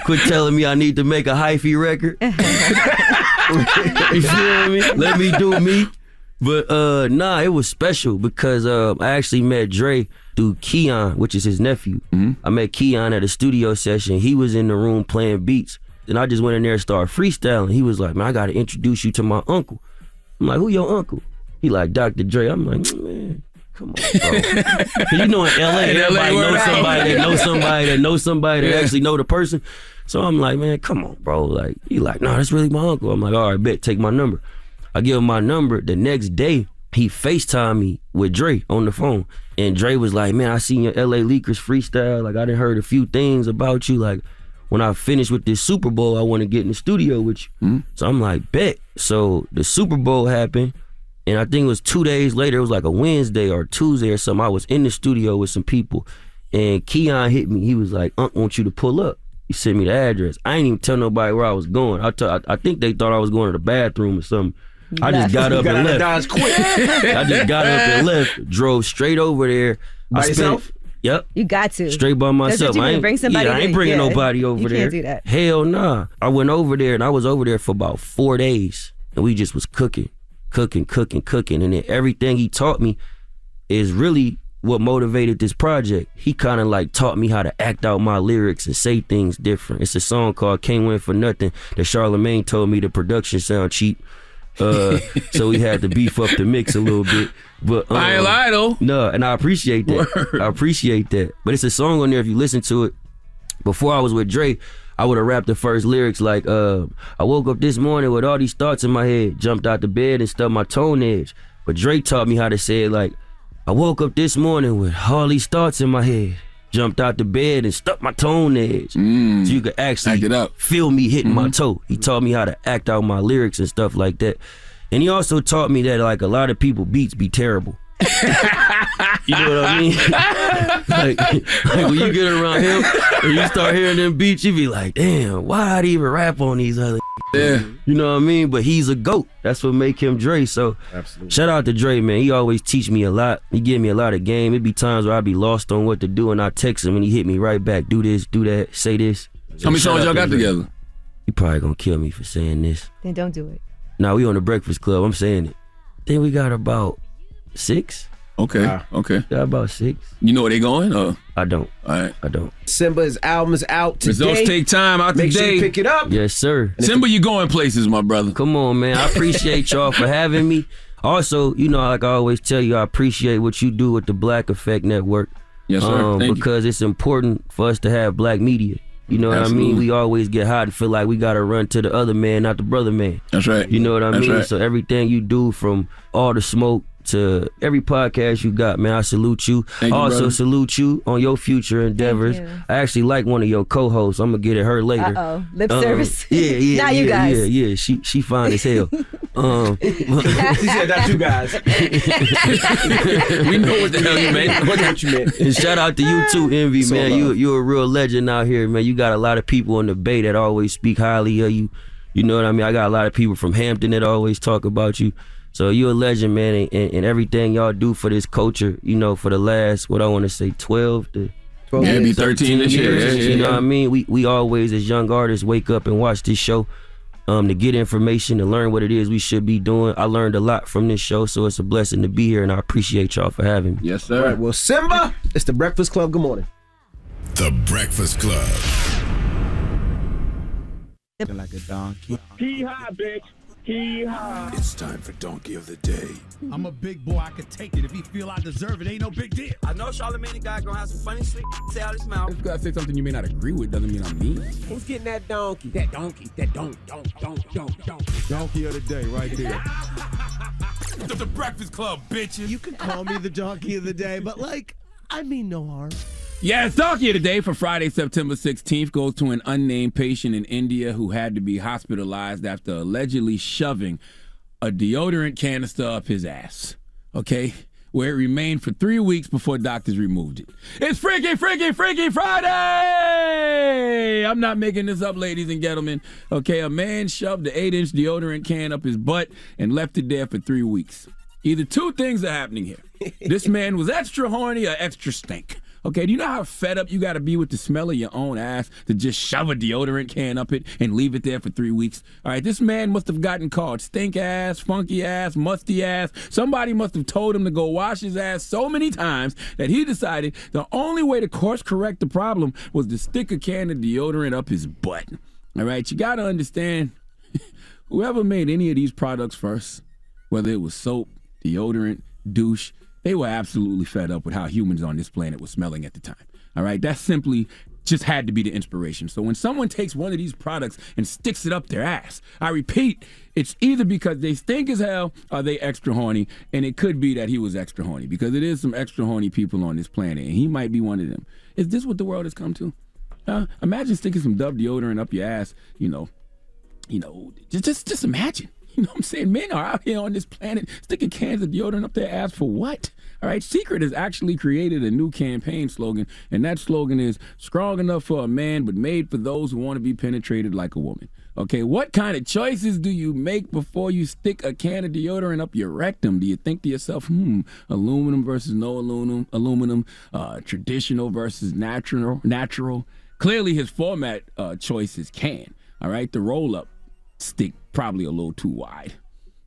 Quit telling me I need to make a hyphy record. You feel me? Let me do me. But nah, it was special because I actually met Dre through Keon, which is his nephew. I met Keon at a studio session. He was in the room playing beats. And I just went in there and started freestyling. He was like, man, I gotta introduce you to my uncle. I'm like, who your uncle? He like, Dr. Dre. I'm like, man, come on, bro. Cause you know in LA, everybody knows somebody that knows somebody that knows somebody that actually know the person. So I'm like, man, come on, bro. Like, he like, nah, that's really my uncle. I'm like, all right, bet, take my number. I give him my number. The next day, he FaceTimed me with Dre on the phone. And Dre was like, man, I seen your LA Leakers freestyle. Like, I done heard a few things about you. Like, when I finish with this Super Bowl, I want to get in the studio with you. So I'm like, bet. So the Super Bowl happened. And I think it was 2 days later, it was like a Wednesday or Tuesday or something. I was in the studio with some people. And Keon hit me. He was like, I want you to pull up. He sent me the address. I ain't even tell nobody where I was going. I think they thought I was going to the bathroom or something. I just got up and left. I just got up and left. Drove straight over there. By yourself? Yep. You got to. Straight by myself. I ain't bring somebody. I ain't bringing nobody over there. You can't do that. Hell nah. I went over there and I was over there for about 4 days. And we just was cooking. And then everything he taught me is really what motivated this project. He kind of like taught me how to act out my lyrics and say things different. It's a song called Can't Win for Nothing that Charlamagne told me the production sound cheap. So we had to beef up the mix a little bit. But I ain't lie though. No, and I appreciate that. Word. I appreciate that. But it's a song on there if you listen to it. Before I was with Dre, I would have rapped the first lyrics like, I woke up this morning with all these thoughts in my head, jumped out the bed and stubbed my tone edge. But Dre taught me how to say it like, I woke up this morning with all these thoughts in my head, jumped out the bed and stuck my tone edge. So you could actually feel me hitting my toe. He taught me how to act out my lyrics and stuff like that. And he also taught me that like a lot of people beats be terrible. You know what I mean? like when you get around him and you start hearing them beats, you be like, damn, why'd he even rap on these other Yeah. You know what I mean? But he's a GOAT. That's what make him Dre. So shout out to Dre, man. He always teach me a lot. He give me a lot of game. It be times where I be lost on what to do and I text him and he hit me right back. Do this, do that, say this. How many songs y'all got together? He probably gonna kill me for saying this. Then don't do it. Nah, we on the Breakfast Club. I'm saying it. Then we got about 6. Okay. Okay. Got about 6. You know where they going? I don't. All right. I don't. Symba's album is out today. Results take time out Make today. sure you pick it up. Yes, sir. Symba, you going places, my brother. Come on, man. I appreciate y'all for having me. Also, you know, like I always tell you, I appreciate what you do with the Black Effect Network. Yes, sir. Thank because it's important for us to have black media. You know what I mean? We always get hot and feel like we got to run to the other man, not the brother man. That's right. You know what I That's mean? right. So everything you do, from All the Smoke to every podcast you got, man, I salute you. Thank you, I also brother. salute you on your future endeavors. you. I actually like one of your co-hosts. I'm gonna get at her later. Uh-oh. Lip service. Yeah. Not you guys. Yeah. She fine as hell. She said not you guys. We know what the hell you meant. What you meant. And shout out to you too, Envy, So man. love. You're a real legend out here, man. You got a lot of people on the Bay that always speak highly of you. You know what I mean? I got a lot of people from Hampton that always talk about you. So you're a legend, man, and everything y'all do for this culture, you know, for the last, what I want to say, 12 to Yeah, it'd be 13 this year. years. Yeah, You know what I mean? We always, as young artists, wake up and watch this show to get information, to learn what it is we should be doing. I learned a lot from this show, so it's a blessing to be here, and I appreciate y'all for having me. Yes, All sir. right, well, Symba, it's the Breakfast Club. Good morning. The Breakfast Club. Like a donkey. Hee-haw, bitch. Hee-haw. It's time for Donkey of the Day. I'm a big boy. I can take it. If he feel I deserve it, ain't no big deal. I know Charlamagne the guy gonna have some funny shit say out his mouth. If you gotta say something you may not agree with, doesn't mean I'm mean. Who's getting that donkey? That donkey. That don't. Donkey of the day, right there. The Breakfast Club, bitches. You can call me the donkey of the day, but I mean no harm. Yes, Donkey of the Day for Friday, September 16th goes to an unnamed patient in India who had to be hospitalized after allegedly shoving a deodorant canister up his ass. Okay? Where it remained for 3 weeks before doctors removed it. It's Freaky Friday! I'm not making this up, ladies and gentlemen. Okay, a man shoved the 8-inch deodorant can up his butt and left it there for 3 weeks. Either two things are happening here. This man was extra horny or extra stink. Okay, do you know how fed up you got to be with the smell of your own ass to just shove a deodorant can up it and leave it there for 3 weeks? All right, this man must have gotten called stink ass, funky ass, musty ass. Somebody must have told him to go wash his ass so many times that he decided the only way to course correct the problem was to stick a can of deodorant up his butt. All right, you got to understand, whoever made any of these products first, whether it was soap, deodorant, douche, they were absolutely fed up with how humans on this planet were smelling at the time. All right, that simply just had to be the inspiration. So when someone takes one of these products and sticks it up their ass, I repeat, it's either because they stink as hell or they extra horny, and it could be that he was extra horny because it is some extra horny people on this planet, and he might be one of them. Is this what the world has come to? Imagine sticking some Dove deodorant up your ass, just imagine. You know what I'm saying? Men are out here on this planet sticking cans of deodorant up their ass for what? All right, Secret has actually created a new campaign slogan, and that slogan is strong enough for a man, but made for those who want to be penetrated like a woman. Okay, what kind of choices do you make before you stick a can of deodorant up your rectum? Do you think to yourself, aluminum versus no aluminum, traditional versus natural? Clearly his format choice is can, all right? The roll-up stick probably a little too wide.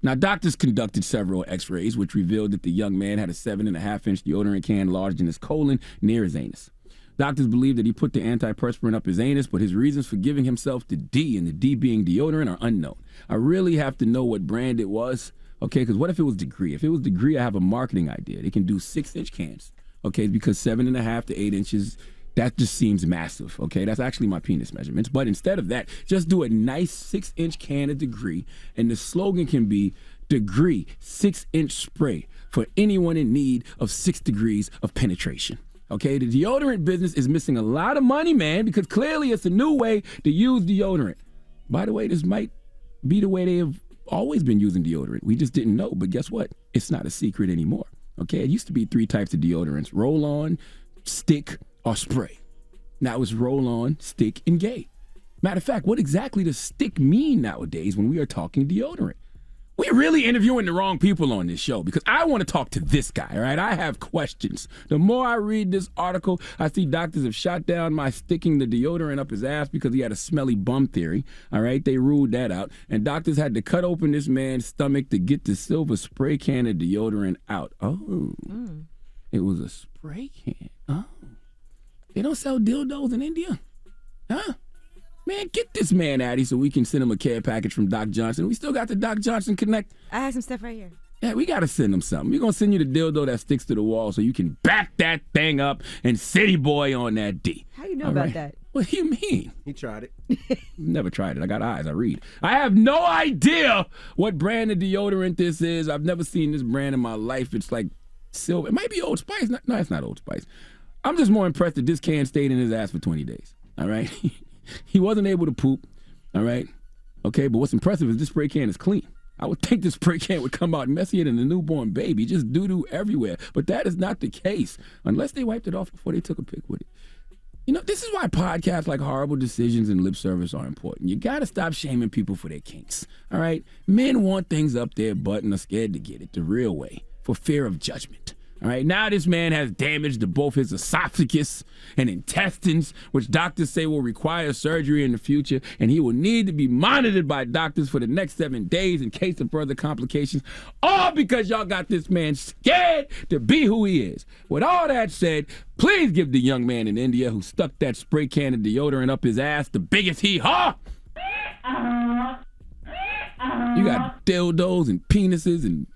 Now, doctors conducted several x-rays, which revealed that the young man had a 7.5-inch deodorant can lodged in his colon near his anus. Doctors believe that he put the antiperspirant up his anus, but his reasons for giving himself the D, and the D being deodorant, are unknown. I really have to know what brand it was, okay, because what if it was Degree? If it was Degree, I have a marketing idea. They can do 6-inch cans, okay, because 7.5 to 8 inches, that just seems massive, okay? That's actually my penis measurements. But instead of that, just do a nice 6-inch can of Degree, and the slogan can be Degree 6-inch spray for anyone in need of 6 degrees of penetration. Okay, the deodorant business is missing a lot of money, man, because clearly it's a new way to use deodorant. By the way, this might be the way they have always been using deodorant. We just didn't know, but guess what? It's not a secret anymore, okay? It used to be 3 types of deodorants: roll-on, stick, or spray. Now it's roll-on, stick, and gay. Matter of fact, what exactly does stick mean nowadays when we are talking deodorant? We're really interviewing the wrong people on this show because I want to talk to this guy, all right? I have questions. The more I read this article, I see doctors have shot down my sticking the deodorant up his ass because he had a smelly bum theory, all right? They ruled that out. And doctors had to cut open this man's stomach to get the silver spray can of deodorant out. Oh, It was a spray can. Oh, they don't sell dildos in India? Huh? Man, get this man out of here so we can send him a care package from Doc Johnson. We still got the Doc Johnson Connect. I have some stuff right here. Yeah, we got to send him something. We're going to send you the dildo that sticks to the wall so you can back that thing up and city boy on that D. How you know about that? What do you mean? He tried it. Never tried it. I got eyes. I read. I have no idea what brand of deodorant this is. I've never seen this brand in my life. It's like silver. It might be Old Spice. No, it's not Old Spice. I'm just more impressed that this can stayed in his ass for 20 days. All right? He wasn't able to poop, all right? Okay, but what's impressive is this spray can is clean. I would think this spray can would come out messier than a newborn baby, just doo-doo everywhere. But that is not the case, unless they wiped it off before they took a pic with it. You know, this is why podcasts like Horrible Decisions and Lip Service are important. You got to stop shaming people for their kinks, all right? Men want things up their butt and are scared to get it the real way for fear of judgment. All right, now this man has damage to both his esophagus and intestines, which doctors say will require surgery in the future, and he will need to be monitored by doctors for the next 7 days in case of further complications, all because y'all got this man scared to be who he is. With all that said, please give the young man in India who stuck that spray can of deodorant up his ass the biggest hee-haw. You got dildos and penises and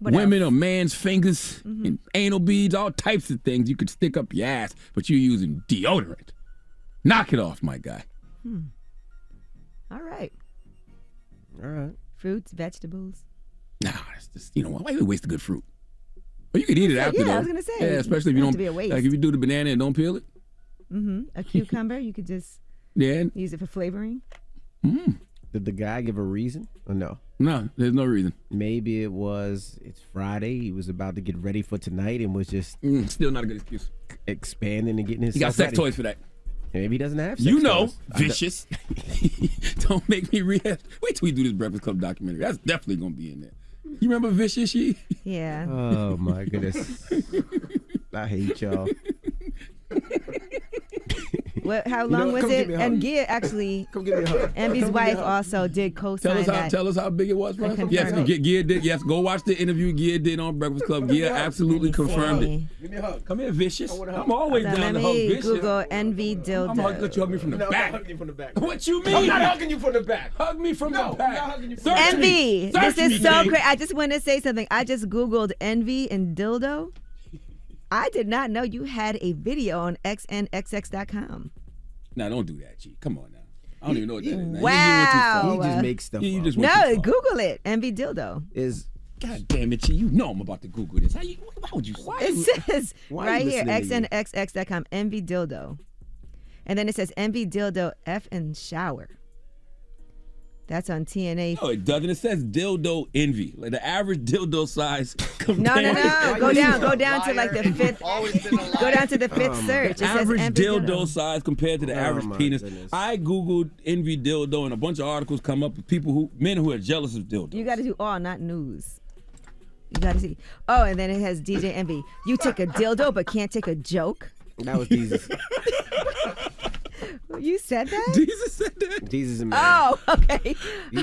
women or man's fingers and anal beads, all types of things you could stick up your ass, but you're using deodorant. Knock it off, my guy. All right. All right. Fruits, vegetables. Nah, it's just, you know, why you waste a good fruit? Well, you could eat it after, though. I was going to say. Yeah, especially if you don't, to be a waste. like if you do the banana and don't peel it. A cucumber, you could just use it for flavoring. Did the guy give a reason or no? No, there's no reason. Maybe it's Friday. He was about to get ready for tonight and was just still not a good excuse. Expanding and getting his. He got sex toys for that. Maybe he doesn't have sex You know, toys. vicious. Don't make me react. Wait till we do this Breakfast Club documentary. That's definitely gonna be in there. You remember Vicious? Yeah. Oh my goodness. I hate y'all. How long was it? And Gia actually, Envy's wife also did co-sign that. Tell us how big it was, bro. Yes, Gia did. Yes, go watch the interview Gia did on Breakfast Club. Gia absolutely confirmed it. Give me a hug. Come here, Vicious. I'm always down to hug Vicious. Google Envy dildo. I'm gonna let you hug me from the back. I'm hugging you from the back. What you mean? I'm not hugging you from the back. Hug me from the back. I'm not hugging you from the back. Envy, this is so crazy. I just want to say something. I just Googled Envy and dildo. I did not know you had a video on xnxx.com. Now, don't do that, G. Come on now. I don't even know what that is. Now, Wow. He just makes stuff up. No, Google it. Envy dildo. God damn it, G. You know I'm about to Google this. Why would you say it? Says right here, xnxx.com, Envy dildo. And then it says Envy dildo F and shower. That's on TNA. No, it doesn't. It says dildo envy. Like the average dildo size. No. Go down to like the fifth. Go down to the fifth search. It Average says dildo size compared to the average penis. Goodness. I Googled envy dildo and a bunch of articles come up with men who are jealous of dildos. You got to do all, not news. You got to see. Oh, and then it has DJ Envy. You take a dildo but can't take a joke. That was Jesus. You said that? Jesus said that? Jesus is a man. Oh, okay.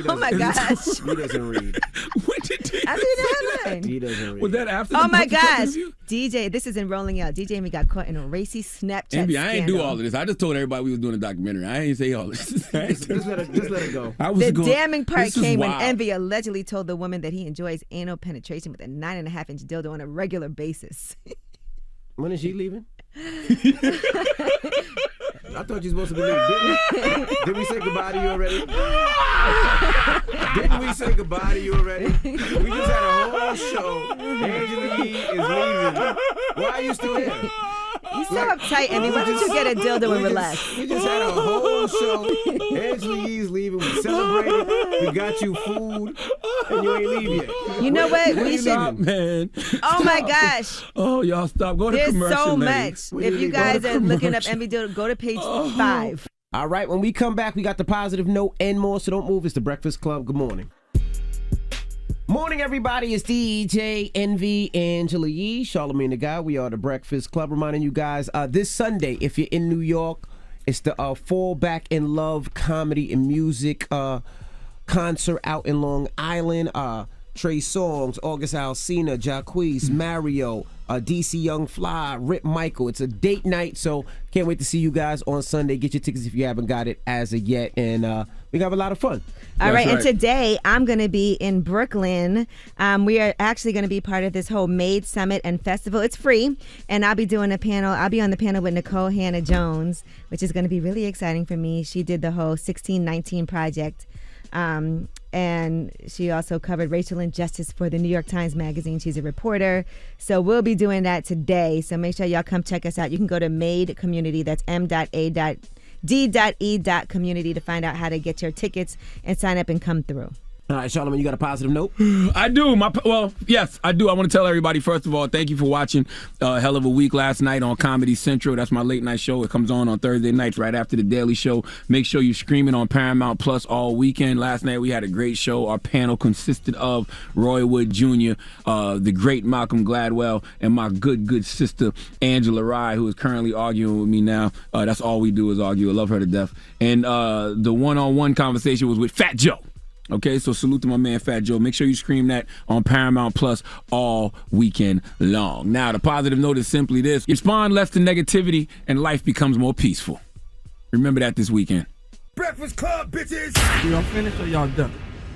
Oh my gosh. He doesn't read. When did he I see the headline. He doesn't read. Was that after Oh the my Breakfast Club gosh. interview? DJ, this isn't rolling out. DJ Envy got caught in a racy Snapchat Envy, I ain't do scandal. all of this. I just told everybody we was doing a documentary. I ain't say all this. Just let it go. The damning part came when Envy allegedly told the woman that he enjoys anal penetration with a 9.5-inch dildo on a regular basis. When is she leaving? I thought you were supposed to be leaving. Didn't we say goodbye to you already? Didn't we say goodbye to you already? We just had a whole show. Angela Yee is leaving. Why are you still here? You so uptight, Envy. Why don't you get a dildo and relax? We just had a whole show. Angela Yee's leaving. We celebrated. We got you food. And you ain't leave yet. You know what? We should. Stop, man. Oh my gosh. Oh, y'all stop. Go to There's commercial. so ladies. much. If you guys are looking up Envy dildo, go to page 5. All right, when we come back, we got the positive note and more, so don't move. It's the Breakfast Club. Good morning. Morning, everybody. It's DJ Envy, Angela Yee, Charlamagne the Guy. We are the Breakfast Club. Reminding you guys, this Sunday, if you're in New York, it's the Fall Back in Love comedy and music concert out in Long Island. Trey Songz, August Alsina, Jacquees, Mario, DC Young Fly, Rip Michael. It's a date night, so can't wait to see you guys on Sunday. Get your tickets if you haven't got it as of yet, and we have a lot of fun. All right, and today I'm going to be in Brooklyn. We are actually going to be part of this whole Made Summit and Festival. It's free, and I'll be doing a panel. I'll be on the panel with Nicole Hannah-Jones, which is going to be really exciting for me. She did the whole 1619 project. And she also covered racial injustice for the New York Times Magazine. She's a reporter. So we'll be doing that today. So make sure y'all come check us out. You can go to Made Community. That's m.a.d.e.community to find out how to get your tickets and sign up and come through. All right, Charlamagne, you got a positive note? I do. Yes, I do. I want to tell everybody, first of all, thank you for watching a hell of a week last night on Comedy Central. That's my late night show. It comes on Thursday nights right after the Daily Show. Make sure you're streaming on Paramount Plus all weekend. Last night we had a great show. Our panel consisted of Roy Wood Jr., the great Malcolm Gladwell, and my good sister Angela Rye, who is currently arguing with me now. That's all we do is argue. I love her to death. And the one-on-one conversation was with Fat Joe. Okay, so salute to my man Fat Joe. Make sure you stream that on Paramount Plus all weekend long. Now, the positive note is simply this. You respond less to negativity and life becomes more peaceful. Remember that this weekend. Breakfast Club, bitches! Y'all finished or y'all done?